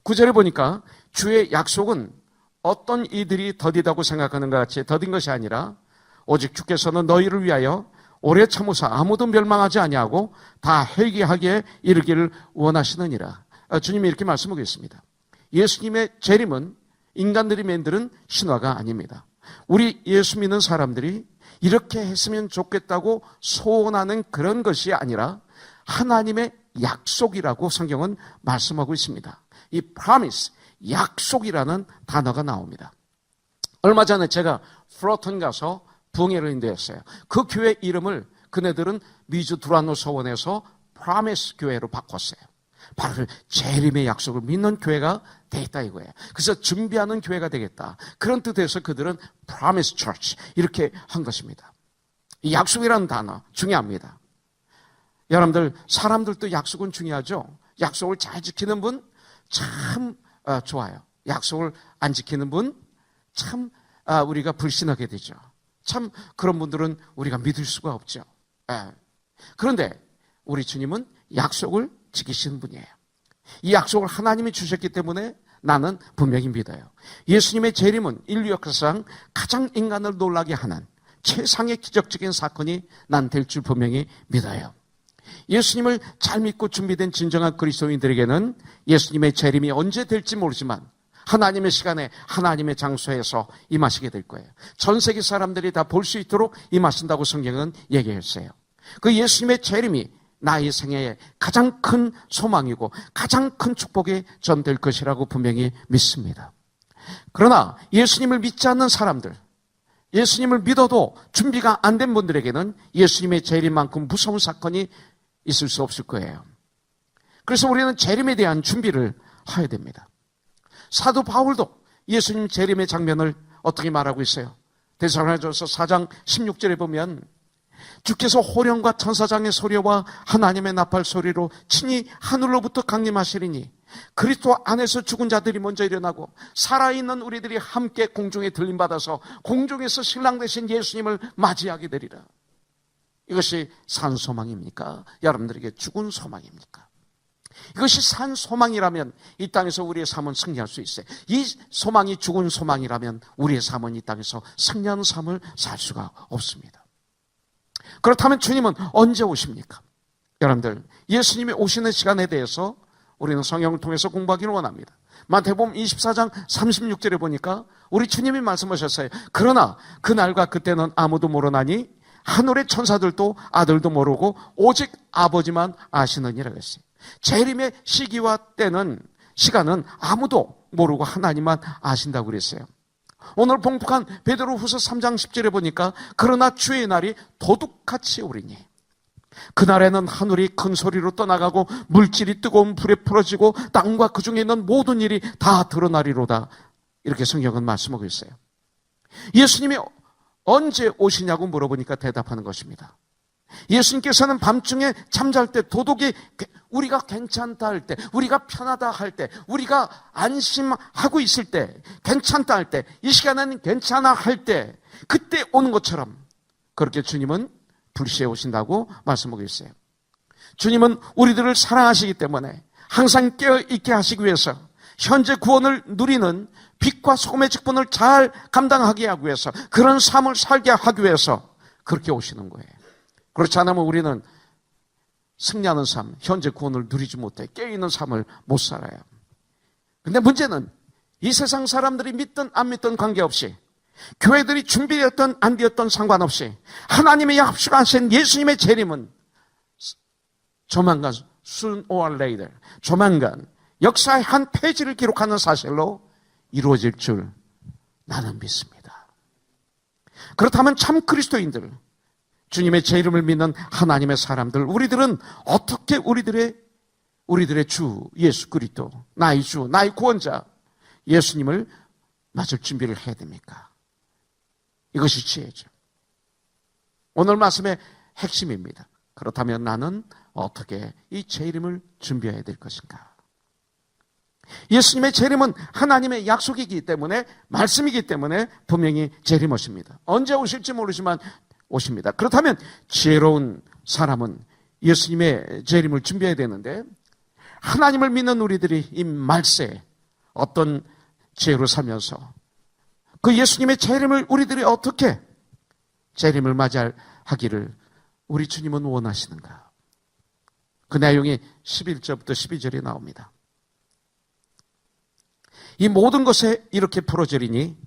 9절에 보니까 주의 약속은 어떤 이들이 더디다고 생각하는 것 같이 더딘 것이 아니라 오직 주께서는 너희를 위하여 오래 참으사 아무도 멸망하지 아니하고 다 회개하기에 이르기를 원하시느니라. 주님이 이렇게 말씀하고 있습니다. 예수님의 재림은 인간들이 만드는 신화가 아닙니다. 우리 예수 믿는 사람들이 이렇게 했으면 좋겠다고 소원하는 그런 것이 아니라 하나님의 약속이라고 성경은 말씀하고 있습니다. 이 promise, 약속이라는 단어가 나옵니다. 얼마 전에 제가 플로턴 가서 부흥회를 인도했어요. 그 교회 이름을 그네들은 미주 두란노 서원에서 프라미스 교회로 바꿨어요. 바로 재림의 약속을 믿는 교회가 되겠다 이거예요. 그래서 준비하는 교회가 되겠다. 그런 뜻에서 그들은 Promise Church 이렇게 한 것입니다. 이 약속이라는 단어 중요합니다. 여러분들 사람들도 약속은 중요하죠. 약속을 잘 지키는 분 참 좋아요. 약속을 안 지키는 분 참 우리가 불신하게 되죠. 참 그런 분들은 우리가 믿을 수가 없죠. 그런데 우리 주님은 약속을 지키시는 분이에요. 이 약속을 하나님이 주셨기 때문에 나는 분명히 믿어요. 예수님의 재림은 인류 역사상 가장 인간을 놀라게 하는 최상의 기적적인 사건이 난 될 줄 분명히 믿어요. 예수님을 잘 믿고 준비된 진정한 그리스도인들에게는 예수님의 재림이 언제 될지 모르지만 하나님의 시간에 하나님의 장소에서 임하시게 될 거예요. 전 세계 사람들이 다 볼 수 있도록 임하신다고 성경은 얘기했어요. 그 예수님의 재림이 나의 생애의 가장 큰 소망이고 가장 큰 축복이 전될 것이라고 분명히 믿습니다. 그러나 예수님을 믿지 않는 사람들, 예수님을 믿어도 준비가 안 된 분들에게는 예수님의 재림만큼 무서운 사건이 있을 수 없을 거예요. 그래서 우리는 재림에 대한 준비를 해야 됩니다. 사도 바울도 예수님 재림의 장면을 어떻게 말하고 있어요? 데살로니가전서 4장 16절에 보면 주께서 호령과 천사장의 소리와 하나님의 나팔 소리로 친히 하늘로부터 강림하시리니 그리스도 안에서 죽은 자들이 먼저 일어나고 살아있는 우리들이 함께 공중에 들림받아서 공중에서 신랑 되신 예수님을 맞이하게 되리라. 이것이 산 소망입니까? 여러분들에게 죽은 소망입니까? 이것이 산 소망이라면 이 땅에서 우리의 삶은 승리할 수 있어요. 이 소망이 죽은 소망이라면 우리의 삶은 이 땅에서 승리하는 삶을 살 수가 없습니다. 그렇다면 주님은 언제 오십니까? 여러분들, 예수님이 오시는 시간에 대해서 우리는 성경을 통해서 공부하기를 원합니다. 마태복음 24장 36절에 보니까 우리 주님이 말씀하셨어요. 그러나 그날과 그때는 아무도 모르나니 하늘의 천사들도 아들도 모르고 오직 아버지만 아시느니라 그랬어요. 재림의 시기와 때는 시간은 아무도 모르고 하나님만 아신다고 그랬어요. 오늘 봉독한 베드로후서 3장 10절에 보니까 그러나 주의 날이 도둑같이 오리니 그날에는 하늘이 큰 소리로 떠나가고 물질이 뜨거운 불에 풀어지고 땅과 그 중에 있는 모든 일이 다 드러나리로다. 이렇게 성경은 말씀하고 있어요. 예수님이 언제 오시냐고 물어보니까 대답하는 것입니다. 예수님께서는 밤중에 잠잘 때 도둑이 우리가 괜찮다 할 때, 우리가 편하다 할 때, 우리가 안심하고 있을 때, 괜찮다 할 때, 이 시간에는 괜찮아 할 때, 그때 오는 것처럼 그렇게 주님은 불시에 오신다고 말씀하고 있어요. 주님은 우리들을 사랑하시기 때문에 항상 깨어있게 하시기 위해서 현재 구원을 누리는 빛과 소금의 직분을 잘 감당하게 하기 위해서 그런 삶을 살게 하기 위해서 그렇게 오시는 거예요. 그렇지 않으면 우리는 승리하는 삶, 현재 구원을 누리지 못해 깨어있는 삶을 못 살아요. 근데 문제는 이 세상 사람들이 믿든 안 믿든 관계없이 교회들이 준비되었든 안 되었든 상관없이 하나님의 약속하신 예수님의 재림은 조만간 soon or later, 조만간 역사의 한 페이지를 기록하는 사실로 이루어질 줄 나는 믿습니다. 그렇다면 참 그리스도인들, 주님의 재림을 믿는 하나님의 사람들, 우리들은 어떻게 우리들의 주 예수 그리스도, 나의 주, 나의 구원자 예수님을 맞을 준비를 해야 됩니까? 이것이 지혜죠. 오늘 말씀의 핵심입니다. 그렇다면 나는 어떻게 이 재림을 준비해야 될 것인가? 예수님의 재림은 하나님의 약속이기 때문에, 말씀이기 때문에 분명히 재림하십니다. 언제 오실지 모르지만 오십니다. 그렇다면 지혜로운 사람은 예수님의 재림을 준비해야 되는데, 하나님을 믿는 우리들이 이 말세에 어떤 지혜로 살면서 그 예수님의 재림을 우리들이 어떻게 재림을 맞이하기를 우리 주님은 원하시는가? 그 내용이 11절부터 12절에 나옵니다. 이 모든 것에 이렇게 풀어지리니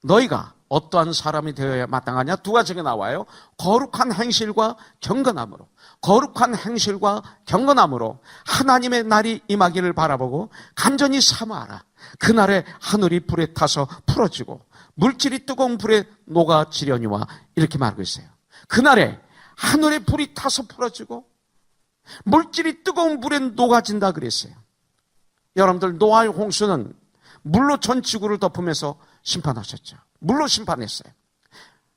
너희가 어떠한 사람이 되어야 마땅하냐? 두 가지가 나와요. 거룩한 행실과 경건함으로, 거룩한 행실과 경건함으로 하나님의 날이 임하기를 바라보고 간절히 사모하라. 그날에 하늘이 불에 타서 풀어지고 물질이 뜨거운 불에 녹아지려니와, 이렇게 말하고 있어요. 그날에 하늘에 불이 타서 풀어지고 물질이 뜨거운 불에 녹아진다 그랬어요. 여러분들, 노아의 홍수는 물로 전 지구를 덮으면서 심판하셨죠. 물로 심판했어요.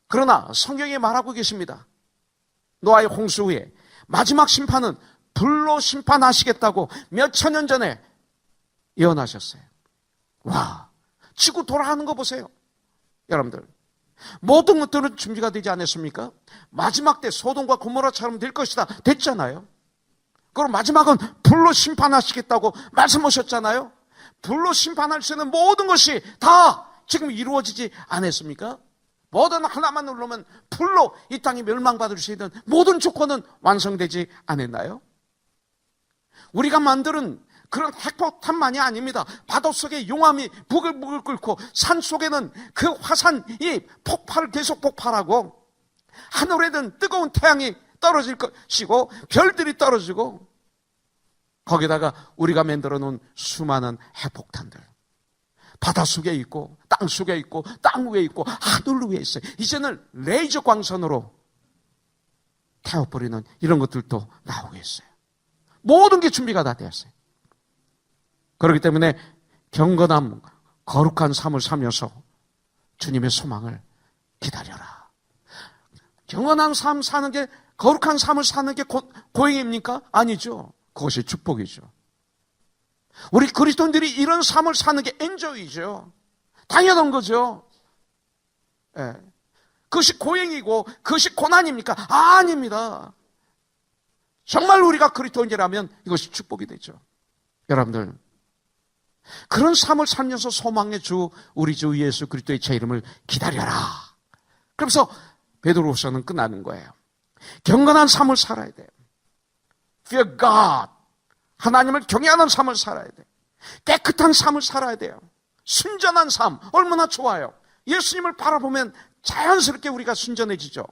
그러나 성경에 말하고 계십니다. 노아의 홍수 후에 마지막 심판은 불로 심판하시겠다고 몇 천 년 전에 예언하셨어요. 와, 지구 돌아가는 거 보세요. 여러분들, 모든 것들은 준비가 되지 않았습니까? 마지막 때 소돔과 고모라처럼 될 것이다. 됐잖아요. 그럼 마지막은 불로 심판하시겠다고 말씀하셨잖아요. 불로 심판할 수 있는 모든 것이 다 지금 이루어지지 않았습니까? 모든 하나만 누르면 풀로 이 땅이 멸망받을 수 있는 모든 조건은 완성되지 않았나요? 우리가 만드는 그런 핵폭탄만이 아닙니다. 바닷속에 용암이 부글부글 끓고 산속에는 그 화산이 계속 폭발하고 하늘에는 뜨거운 태양이 떨어질 것이고 별들이 떨어지고 거기다가 우리가 만들어 놓은 수많은 핵폭탄들 바닷속에 있고 땅 속에 있고 땅 위에 있고 하늘 위에 있어요. 이제는 레이저 광선으로 태워버리는 이런 것들도 나오고 있어요. 모든 게 준비가 다 되었어요. 그렇기 때문에 경건함, 거룩한 삶을 살면서 주님의 소망을 기다려라. 경건한 삶 사는 게, 거룩한 삶을 사는 게 고행입니까? 아니죠. 그것이 축복이죠. 우리 그리스도인들이 이런 삶을 사는 게 엔조이죠. 당연한 거죠. 예. 그것이 고행이고 그것이 고난입니까? 아닙니다. 정말 우리가 그리스도인이라면 이것이 축복이 되죠. 여러분들, 그런 삶을 살면서 소망의 주, 우리 주 예수 그리스도의 제 이름을 기다려라. 그러면서 베드로후서는 끝나는 거예요. 경건한 삶을 살아야 돼요. Fear God. 하나님을 경외하는 삶을 살아야 돼요. 깨끗한 삶을 살아야 돼요. 순전한 삶, 얼마나 좋아요. 예수님을 바라보면 자연스럽게 우리가 순전해지죠.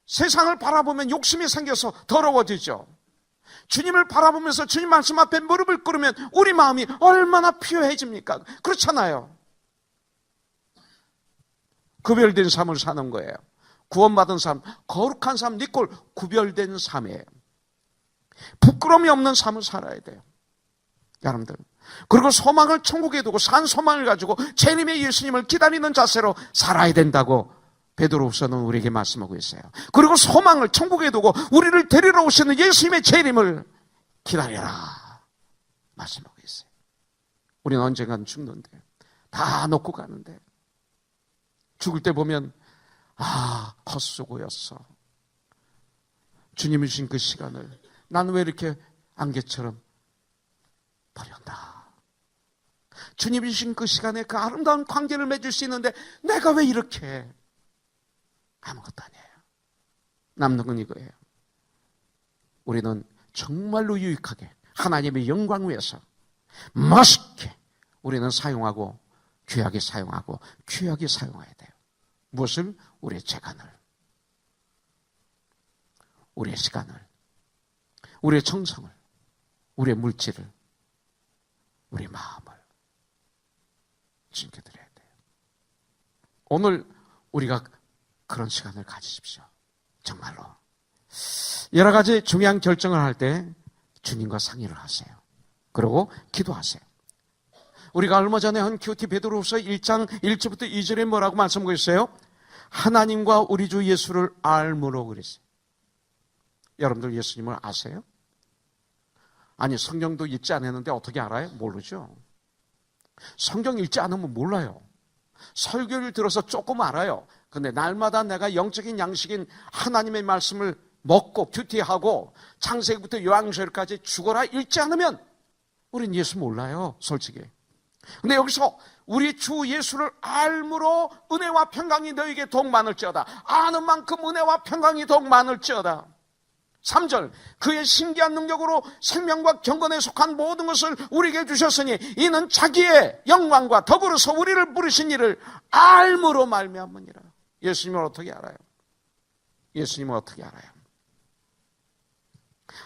세상을 바라보면 욕심이 생겨서 더러워지죠. 주님을 바라보면서 주님 말씀 앞에 무릎을 꿇으면 우리 마음이 얼마나 피요해집니까? 그렇잖아요. 구별된 삶을 사는 거예요. 구원받은 삶, 거룩한 삶, 니콜 구별된 삶이에요. 부끄러움이 없는 삶을 살아야 돼요. 여러분들. 그리고 소망을 천국에 두고 산 소망을 가지고 재림의 예수님을 기다리는 자세로 살아야 된다고 베드로후서는 우리에게 말씀하고 있어요. 그리고 소망을 천국에 두고 우리를 데리러 오시는 예수님의 재림을 기다려라 말씀하고 있어요. 우리는 언젠간 죽는데, 다 놓고 가는데, 죽을 때 보면 헛수고였어. 주님이 주신 그 시간을 나는 왜 이렇게 안개처럼 버렸나. 주님이 주신 그 시간에 그 아름다운 관계를 맺을 수 있는데 내가 왜 이렇게. 아무것도 아니에요. 남는 건 이거예요. 우리는 정말로 유익하게 하나님의 영광 위해서 멋있게 우리는 사용하고 귀하게 사용하고 귀하게 사용해야 돼요. 무엇을? 우리의 재간을, 우리의 시간을, 우리의 정성을, 우리의 물질을, 우리의 마음을 주님께 드려야 돼요. 오늘 우리가 그런 시간을 가지십시오. 정말로. 여러 가지 중요한 결정을 할 때 주님과 상의를 하세요. 그리고 기도하세요. 우리가 얼마 전에 한 큐티 베드로후서 1장 1절부터 2절에 뭐라고 말씀하고 있어요? 하나님과 우리 주 예수를 알므로 그랬어요. 여러분들 예수님을 아세요? 아니, 성경도 읽지 않았는데 어떻게 알아요? 모르죠. 성경 읽지 않으면 몰라요. 설교를 들어서 조금 알아요. 근데 날마다 내가 영적인 양식인 하나님의 말씀을 먹고 큐티하고 창세기부터 요한계시록까지 죽어라 읽지 않으면 우린 예수 몰라요, 솔직히. 근데 여기서 우리 주 예수를 알므로 은혜와 평강이 너에게 더욱 많을지어다. 아는 만큼 은혜와 평강이 더욱 많을지어다. 3절, 그의 신기한 능력으로 생명과 경건에 속한 모든 것을 우리에게 주셨으니 이는 자기의 영광과 더불어서 우리를 부르신 이를 알므로 말미암으니라. 예수님을 어떻게 알아요? 예수님을 어떻게 알아요?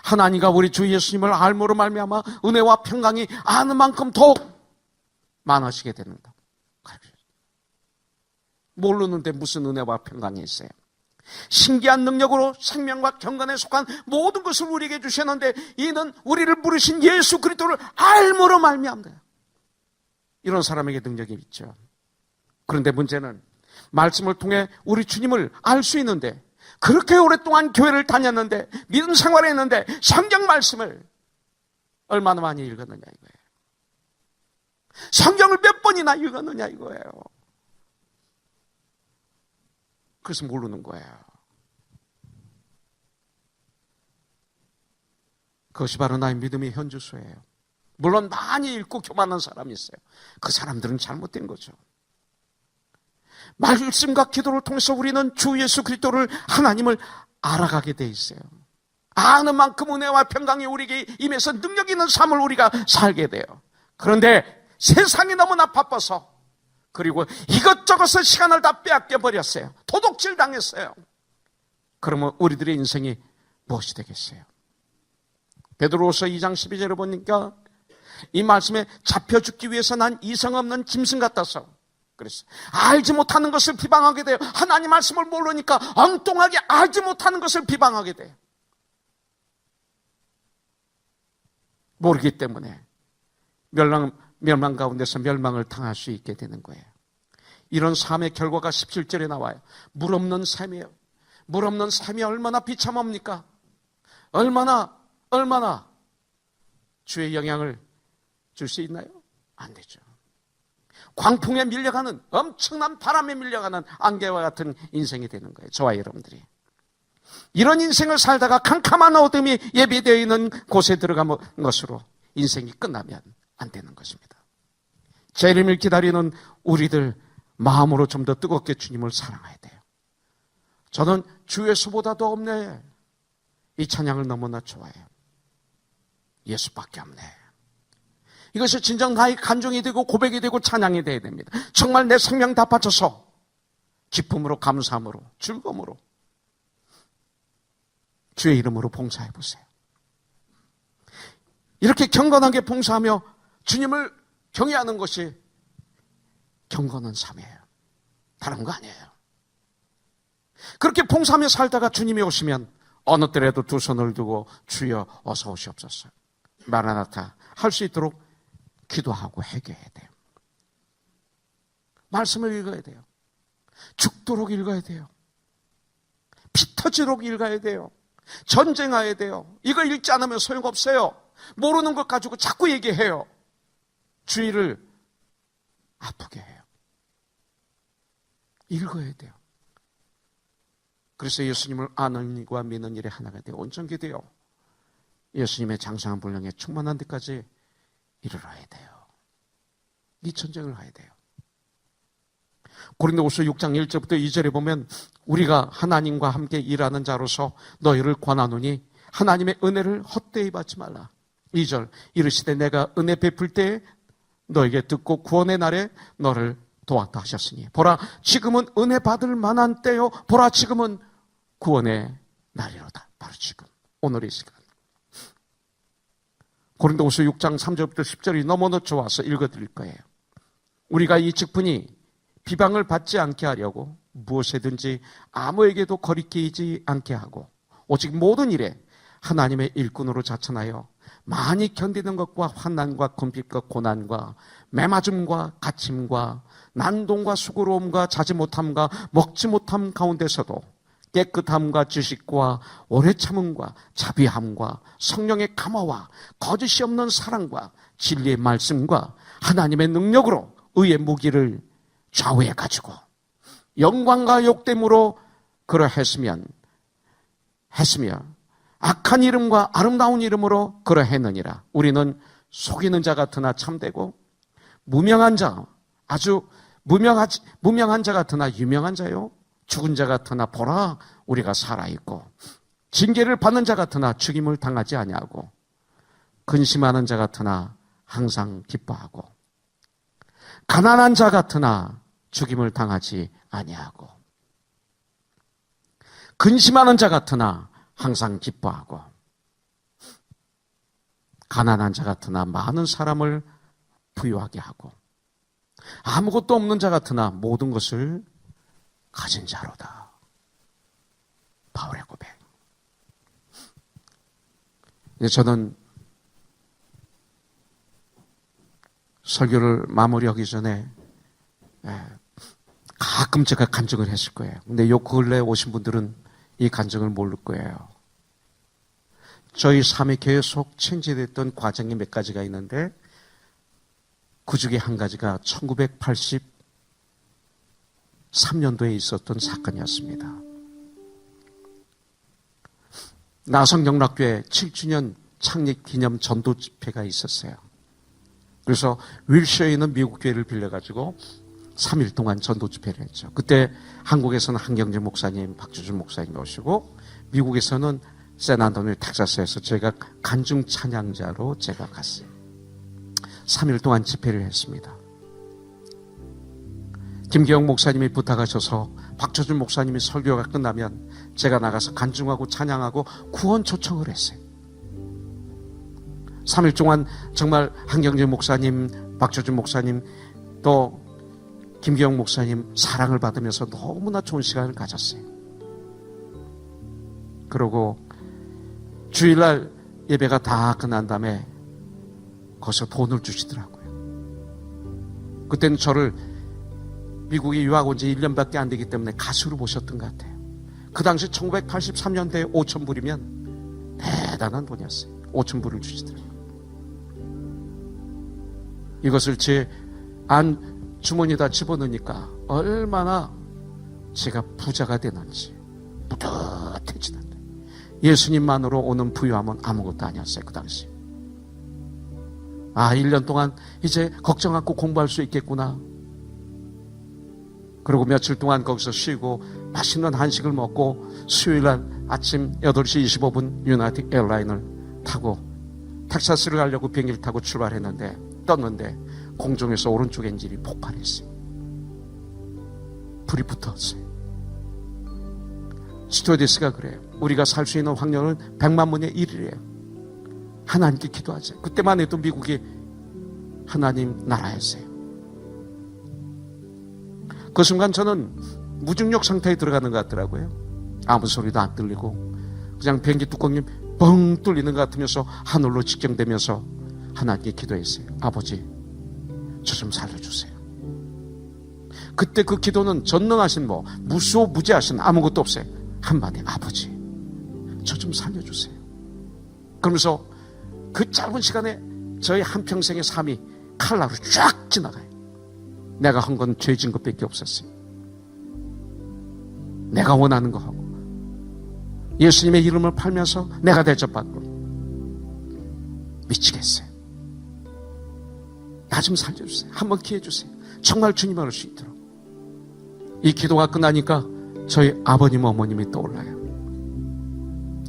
하나님과 우리 주 예수님을 알므로 말미암아 은혜와 평강이 아는 만큼 더욱 많아지게 됩니다. 모르는데 무슨 은혜와 평강이 있어요? 신기한 능력으로 생명과 경건에 속한 모든 것을 우리에게 주셨는데 이는 우리를 부르신 예수 그리스도를 알므로 말미암다. 이런 사람에게 능력이 있죠. 그런데 문제는 말씀을 통해 우리 주님을 알 수 있는데, 그렇게 오랫동안 교회를 다녔는데 믿음 생활을 했는데 성경 말씀을 얼마나 많이 읽었느냐 이거예요. 성경을 몇 번이나 읽었느냐 이거예요. 그래서 모르는 거예요. 그것이 바로 나의 믿음의 현주소예요. 물론 많이 읽고 교만한 사람이 있어요. 그 사람들은 잘못된 거죠. 말씀과 기도를 통해서 우리는 주 예수 그리스도를 하나님을 알아가게 돼 있어요. 아는 만큼 은혜와 평강이 우리에게 임해서 능력 있는 삶을 우리가 살게 돼요. 그런데 세상이 너무나 바빠서 그리고 이것저것을 시간을 다 빼앗겨 버렸어요. 도둑질 당했어요. 그러면 우리들의 인생이 무엇이 되겠어요? 베드로후서 2장 12절을 보니까 이 말씀에 잡혀 죽기 위해서 난 이성 없는 짐승 같아서 그랬어요. 알지 못하는 것을 비방하게 돼요. 하나님 말씀을 모르니까 엉뚱하게 알지 못하는 것을 비방하게 돼요. 모르기 때문에 멸망 가운데서 멸망을 당할 수 있게 되는 거예요. 이런 삶의 결과가 17절에 나와요. 물 없는 삶이에요. 물 없는 삶이 얼마나 비참합니까? 얼마나 주의 영향을 줄 수 있나요? 안 되죠. 광풍에 밀려가는, 엄청난 바람에 밀려가는 안개와 같은 인생이 되는 거예요. 저와 여러분들이. 이런 인생을 살다가 캄캄한 어둠이 예비되어 있는 곳에 들어간 것으로 인생이 끝나면 안 되는 것입니다. 재림을 기다리는 우리들 마음으로 좀 더 뜨겁게 주님을 사랑해야 돼요. 저는 주 예수보다도 없네. 이 찬양을 너무나 좋아해요. 예수밖에 없네. 이것이 진정 나의 간증이 되고 고백이 되고 찬양이 되어야 됩니다. 정말 내 생명 다 바쳐서 기쁨으로 감사함으로 즐거움으로 주의 이름으로 봉사해 보세요. 이렇게 경건하게 봉사하며 주님을 경외하는 것이 경건한 삶이에요. 다른 거 아니에요. 그렇게 봉사하며 살다가 주님이 오시면 어느 때라도 두 손을 두고 주여 어서 오시옵소서 마라나타 할 수 있도록 기도하고 회개해야 돼요. 말씀을 읽어야 돼요. 죽도록 읽어야 돼요. 피 터지도록 읽어야 돼요. 전쟁해야 돼요. 이거 읽지 않으면 소용없어요. 모르는 것 가지고 자꾸 얘기해요. 주의를 아프게 해요. 읽어야 돼요. 그래서 예수님을 아는 일과 믿는 일에 하나가 되어 온전히 되어 예수님의 장성한 분량에 충만한 데까지 이르러야 돼요. 이 전쟁을 해야 돼요. 고린도후서 6장 1절부터 2절에 보면 우리가 하나님과 함께 일하는 자로서 너희를 권하노니 하나님의 은혜를 헛되이 받지 말라. 2절 이르시되 내가 은혜 베풀 때에 너에게 듣고 구원의 날에 너를 도왔다 하셨으니 보라 지금은 은혜 받을 만한 때요 보라 지금은 구원의 날이로다. 바로 지금 오늘의 시간. 고린도후서 6장 3절부터 10절이 너무나 좋아서 읽어드릴 거예요. 우리가 이 직분이 비방을 받지 않게 하려고 무엇이든지 아무에게도 거리끼지 않게 하고 오직 모든 일에 하나님의 일꾼으로 자천하여 많이 견디는 것과 환난과 궁핍과 고난과 매맞음과 갇힘과 난동과 수고로움과 자지 못함과 먹지 못함 가운데서도 깨끗함과 지식과 오래 참음과 자비함과 성령의 감화와 거짓이 없는 사랑과 진리의 말씀과 하나님의 능력으로 의의 무기를 좌우해 가지고 영광과 욕됨으로 그러했으며 악한 이름과 아름다운 이름으로 그러했느니라. 우리는 속이는 자 같으나 참되고 무명한 자 아주 무명한 자 같으나 유명한 자요 죽은 자 같으나 보라 우리가 살아있고 징계를 받는 자 같으나 죽임을 당하지 아니하고 근심하는 자 같으나 항상 기뻐하고 가난한 자 같으나 죽임을 당하지 아니하고 근심하는 자 같으나 항상 기뻐하고 가난한 자 같으나 많은 사람을 부유하게 하고 아무것도 없는 자 같으나 모든 것을 가진 자로다. 바울의 고백. 저는 설교를 마무리하기 전에 가끔 제가 간증을 했을 거예요. 근데 요 근래에 오신 분들은 이 간증을 모를 거예요. 저희 삶이 계속 체인지됐던 과정이 몇 가지가 있는데 그 중에 한 가지가 1983년도에 있었던 사건이었습니다. 나성경락교회 7주년 창립 기념 전도 집회가 있었어요. 그래서 윌셔에 있는 미국 교회를 빌려가지고 3일 동안 전도 집회를 했죠. 그때 한국에서는 한경재 목사님, 박주준 목사님이 오시고 미국에서는 샌안토니오 텍사스에서 제가 간증 찬양자로 제가 갔어요. 3일 동안 집회를 했습니다. 김기영 목사님이 부탁하셔서 박주준 목사님이 설교가 끝나면 제가 나가서 간증하고 찬양하고 구원 초청을 했어요. 3일 동안 정말 한경재 목사님, 박주준 목사님, 또 김기영 목사님 사랑을 받으면서 너무나 좋은 시간을 가졌어요. 그리고 주일날 예배가 다 끝난 다음에 거기서 돈을 주시더라고요. 그때는 저를 미국에 유학 온 지 1년밖에 안 되기 때문에 가수로 모셨던 것 같아요. 그 당시 1983년대에 5,000불이면 대단한 돈이었어요. 5,000불을 주시더라고요. 이것을 제 안 주머니에다 집어넣으니까 얼마나 제가 부자가 되는지 뿌듯해지는데, 예수님만으로 오는 부유함은 아무것도 아니었어요. 그 당시. 1년 동안 이제 걱정 않고 공부할 수 있겠구나. 그리고 며칠 동안 거기서 쉬고 맛있는 한식을 먹고 수요일날 아침 8시 25분 유나이티드 에어라인을 타고 텍사스를 가려고 비행기를 타고 출발했는데, 떴는데 공중에서 오른쪽 엔진이 폭발했어요. 불이 붙었어요. 스튜어디스가 그래요. 우리가 살 수 있는 확률은 100만 분의 1이래요. 하나님께 기도하세요. 그때만 해도 미국이 하나님 나라였어요. 그 순간 저는 무중력 상태에 들어가는 것 같더라고요. 아무 소리도 안 들리고 그냥 비행기 뚜껑이 뻥 뚫리는 것 같으면서 하늘로 직경되면서 하나님께 기도했어요. 아버지, 저 좀 살려주세요. 그때 그 기도는 전능하신 무소무지하신 아무것도 없어요. 한마디, 아버지, 저 좀 살려주세요. 그러면서 그 짧은 시간에 저의 한평생의 삶이 칼날로 쫙 지나가요. 내가 한 건 죄진 것밖에 없었어요. 내가 원하는 거 하고 예수님의 이름을 팔면서 내가 대접받고 미치겠어요. 나 좀 살려주세요. 한번 기회 주세요. 정말 주님 알 수 있도록. 이 기도가 끝나니까 저희 아버님, 어머님이 떠올라요.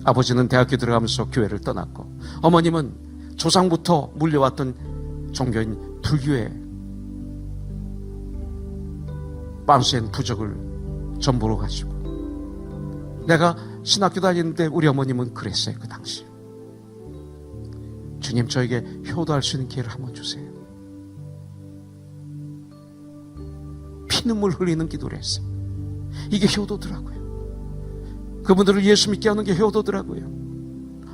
아버지는 대학교 들어가면서 교회를 떠났고, 어머님은 조상부터 물려왔던 종교인 불교의 빤스앤 부적을 전보로 가지고, 내가 신학교 다니는데 우리 어머님은 그랬어요. 그 당시 주님, 저에게 효도할 수 있는 기회를 한번 주세요. 피눈물 흘리는 기도를 했어요. 이게 효도더라고요. 그분들을 예수 믿게 하는 게 효도더라고요.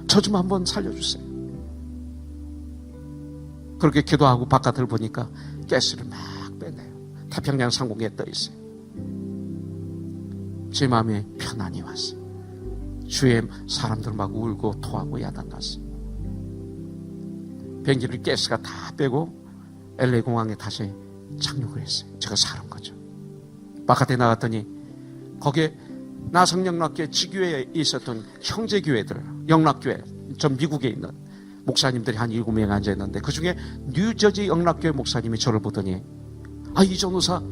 저 좀 한번 살려주세요. 그렇게 기도하고 바깥을 보니까 가스를 막 빼내요. 태평양 상공에 떠 있어요. 제 마음에 편안히 왔어요. 주위에 사람들 막 울고 토하고 야단났어요. 비행기를 가스가 다 빼고 LA 공항에 다시 착륙을 했어요. 제가 사는 거죠. 바깥에 나갔더니 거기에 나성영락교회 지교회에 있었던 형제교회들, 영락교회, 전 미국에 있는 목사님들이 한 7명 앉아있는데, 그 중에 뉴저지 영락교회 목사님이 저를 보더니, 이 전우사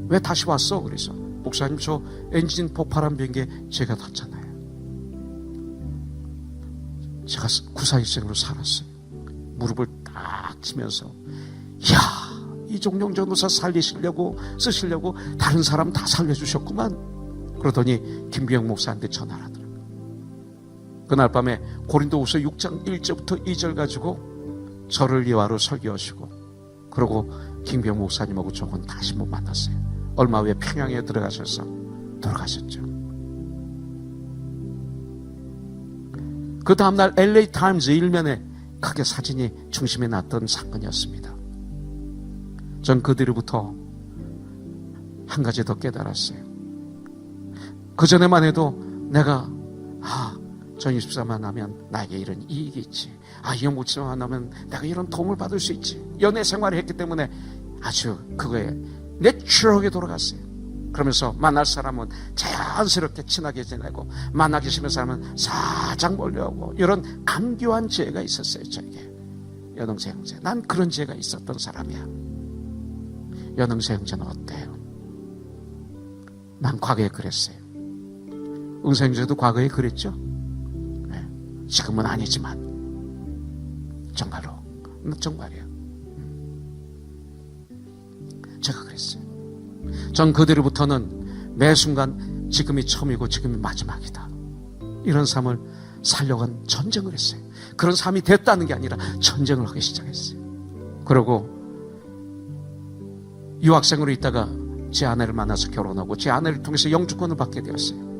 왜 다시 왔어? 그래서 목사님, 저 엔진 폭발한 비행기에 제가 탔잖아요. 제가 구사일생으로 살았어요. 무릎을 딱 치면서, 이야, 이종용 전우사 살리시려고 쓰시려고 다른 사람 다 살려주셨구만. 그러더니 김기영 목사한테 전화를 하더라고요. 그날 밤에 고린도후서 6장 1절부터 2절 가지고 저를 예화로 설교하시고, 그리고 김기영 목사님하고 저는 다시 못 만났어요. 얼마 후에 평양에 들어가셔서 돌아가셨죠. 그 다음날 LA 타임즈 일면에 크게 사진이 중심에 났던 사건이었습니다. 전 그 뒤로부터 한 가지 더 깨달았어요. 그전에만 해도 내가 전24만 하면 나에게 이런 이익이 있지, 이형 목사만 하면 내가 이런 도움을 받을 수 있지, 연애 생활을 했기 때문에 아주 그거에 내추럴하게 돌아갔어요. 그러면서 만날 사람은 자연스럽게 친하게 지내고, 만나기 싫은 사람은 살짝 멀려오고, 이런 간교한 지혜가 있었어요. 저에게. 여동생, 형제, 난 그런 지혜가 있었던 사람이야. 연흥세 형제는 어때요? 난 과거에 그랬어요. 응세 형제도 과거에 그랬죠? 네. 지금은 아니지만 정말로 정말이에요. 제가 그랬어요. 전 그대로부터는 매 순간 지금이 처음이고 지금이 마지막이다. 이런 삶을 살려간 전쟁을 했어요. 그런 삶이 됐다는 게 아니라 전쟁을 하기 시작했어요. 그리고 유학생으로 있다가 제 아내를 만나서 결혼하고 제 아내를 통해서 영주권을 받게 되었어요.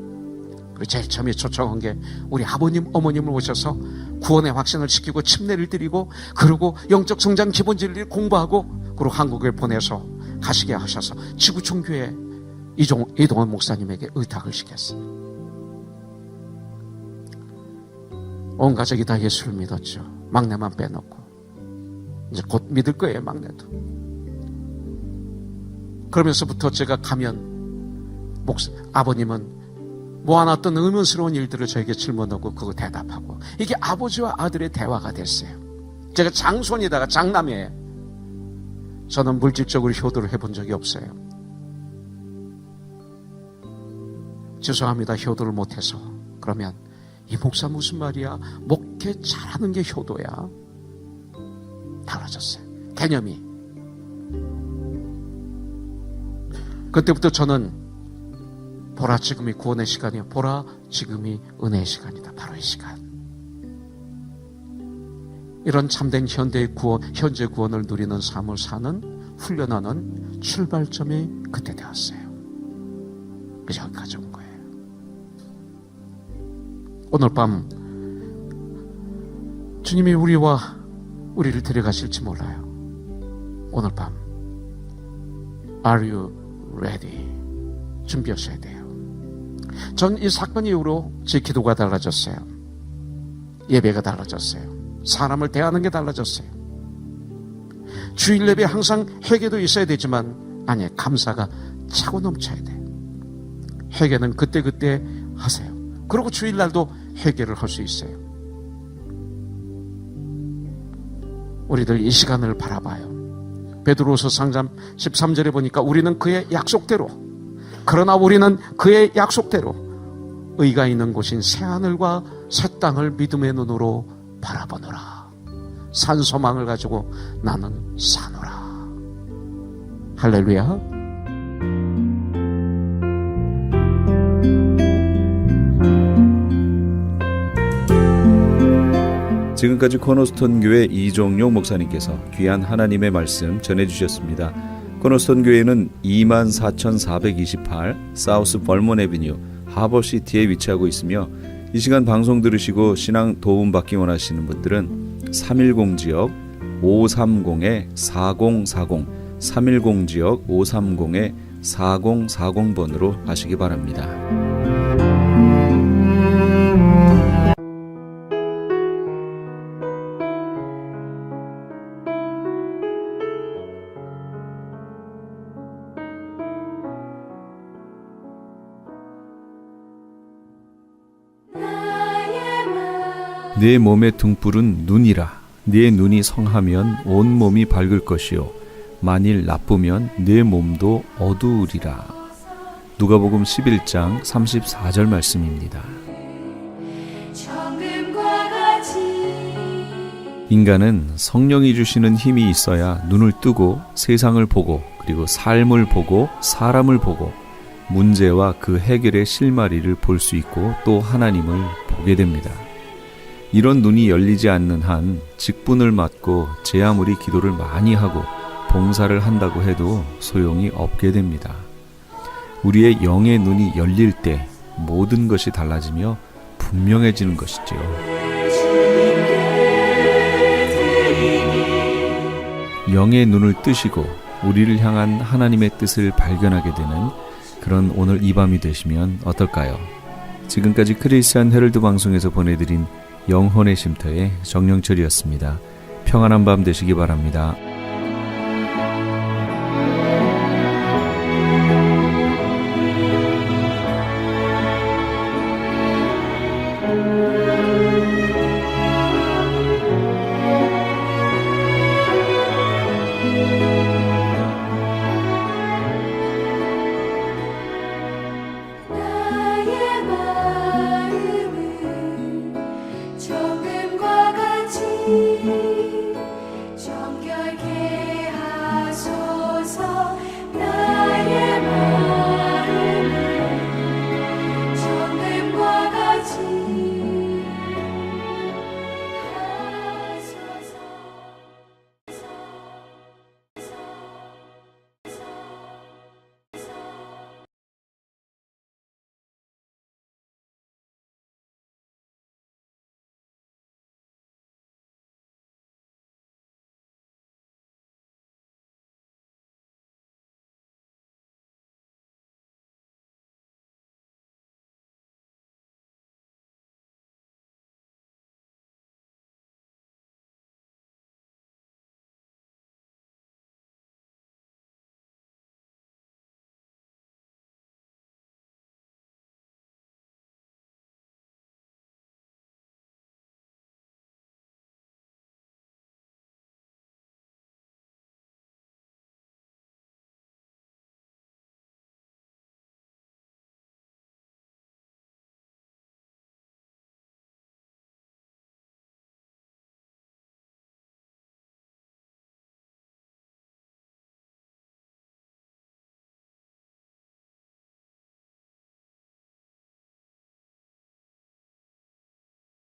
그리고 제일 처음에 초청한 게 우리 아버님, 어머님을 오셔서 구원의 확신을 시키고 침례를 드리고 그리고 영적 성장 기본 진리를 공부하고 그리고 한국에 보내서 가시게 하셔서 지구촌교회 이동원 목사님에게 의탁을 시켰어요. 온 가족이 다 예수를 믿었죠. 막내만 빼놓고. 이제 곧 믿을 거예요, 막내도. 그러면서부터 제가 가면 아버님은 모아놨던 의문스러운 일들을 저에게 질문하고 그거 대답하고 이게 아버지와 아들의 대화가 됐어요. 제가 장손이다가 장남이에요. 저는 물질적으로 효도를 해본 적이 없어요. 죄송합니다. 효도를 못해서. 그러면 이 목사 무슨 말이야? 목회 잘하는 게 효도야. 달라졌어요. 개념이. 그때부터 저는 보라 지금이 구원의 시간이야. 보라 지금이 은혜의 시간이다. 바로 이 시간. 이런 참된 현재 구원을 누리는 삶을 사는 훈련하는 출발점이 그때 되었어요. 그래서 여기까지 온 거예요. 오늘 밤 주님이 우리를 데려가실지 몰라요. 오늘 밤 Are you ready? 준비하셔야 돼요. 전 이 사건 이후로 제 기도가 달라졌어요. 예배가 달라졌어요. 사람을 대하는 게 달라졌어요. 주일 예배 항상 회개도 있어야 되지만 아니 감사가 차고 넘쳐야 돼요. 회개는 그때그때 하세요. 그리고 주일날도 회개를 할 수 있어요. 우리들 이 시간을 바라봐요. 베드로후서 3장 13절에 보니까 우리는 그의 약속대로 그러나 우리는 그의 약속대로 의가 있는 곳인 새하늘과 새 땅을 믿음의 눈으로 바라보노라. 산 소망을 가지고 나는 사노라. 할렐루야.
지금까지 코너스톤 교회 이종용 목사님께서 귀한 하나님의 말씀 전해주셨습니다. 코너스톤 교회는 24,428 사우스 벌몬 애비뉴 하버시티에 위치하고 있으며 이 시간 방송 들으시고 신앙 도움받기 원하시는 분들은 310지역 530-4040 310지역 530-4040번으로 하시기 바랍니다. 내 몸의 등불은 눈이라. 네 눈이 성하면 온 몸이 밝을 것이요 만일 나쁘면 네 몸도 어두우리라. 누가복음 11장 34절 말씀입니다. 인간은 성령이 주시는 힘이 있어야 눈을 뜨고 세상을 보고 그리고 삶을 보고 사람을 보고 문제와 그 해결의 실마리를 볼 수 있고 또 하나님을 보게 됩니다. 이런 눈이 열리지 않는 한 직분을 맡고 제 아무리 기도를 많이 하고 봉사를 한다고 해도 소용이 없게 됩니다. 우리의 영의 눈이 열릴 때 모든 것이 달라지며 분명해지는 것이죠. 영의 눈을 뜨시고 우리를 향한 하나님의 뜻을 발견하게 되는 그런 오늘 이 밤이 되시면 어떨까요? 지금까지 크리스찬 헤럴드 방송에서 보내드린 영혼의 쉼터의 정영철이었습니다. 평안한 밤 되시기 바랍니다.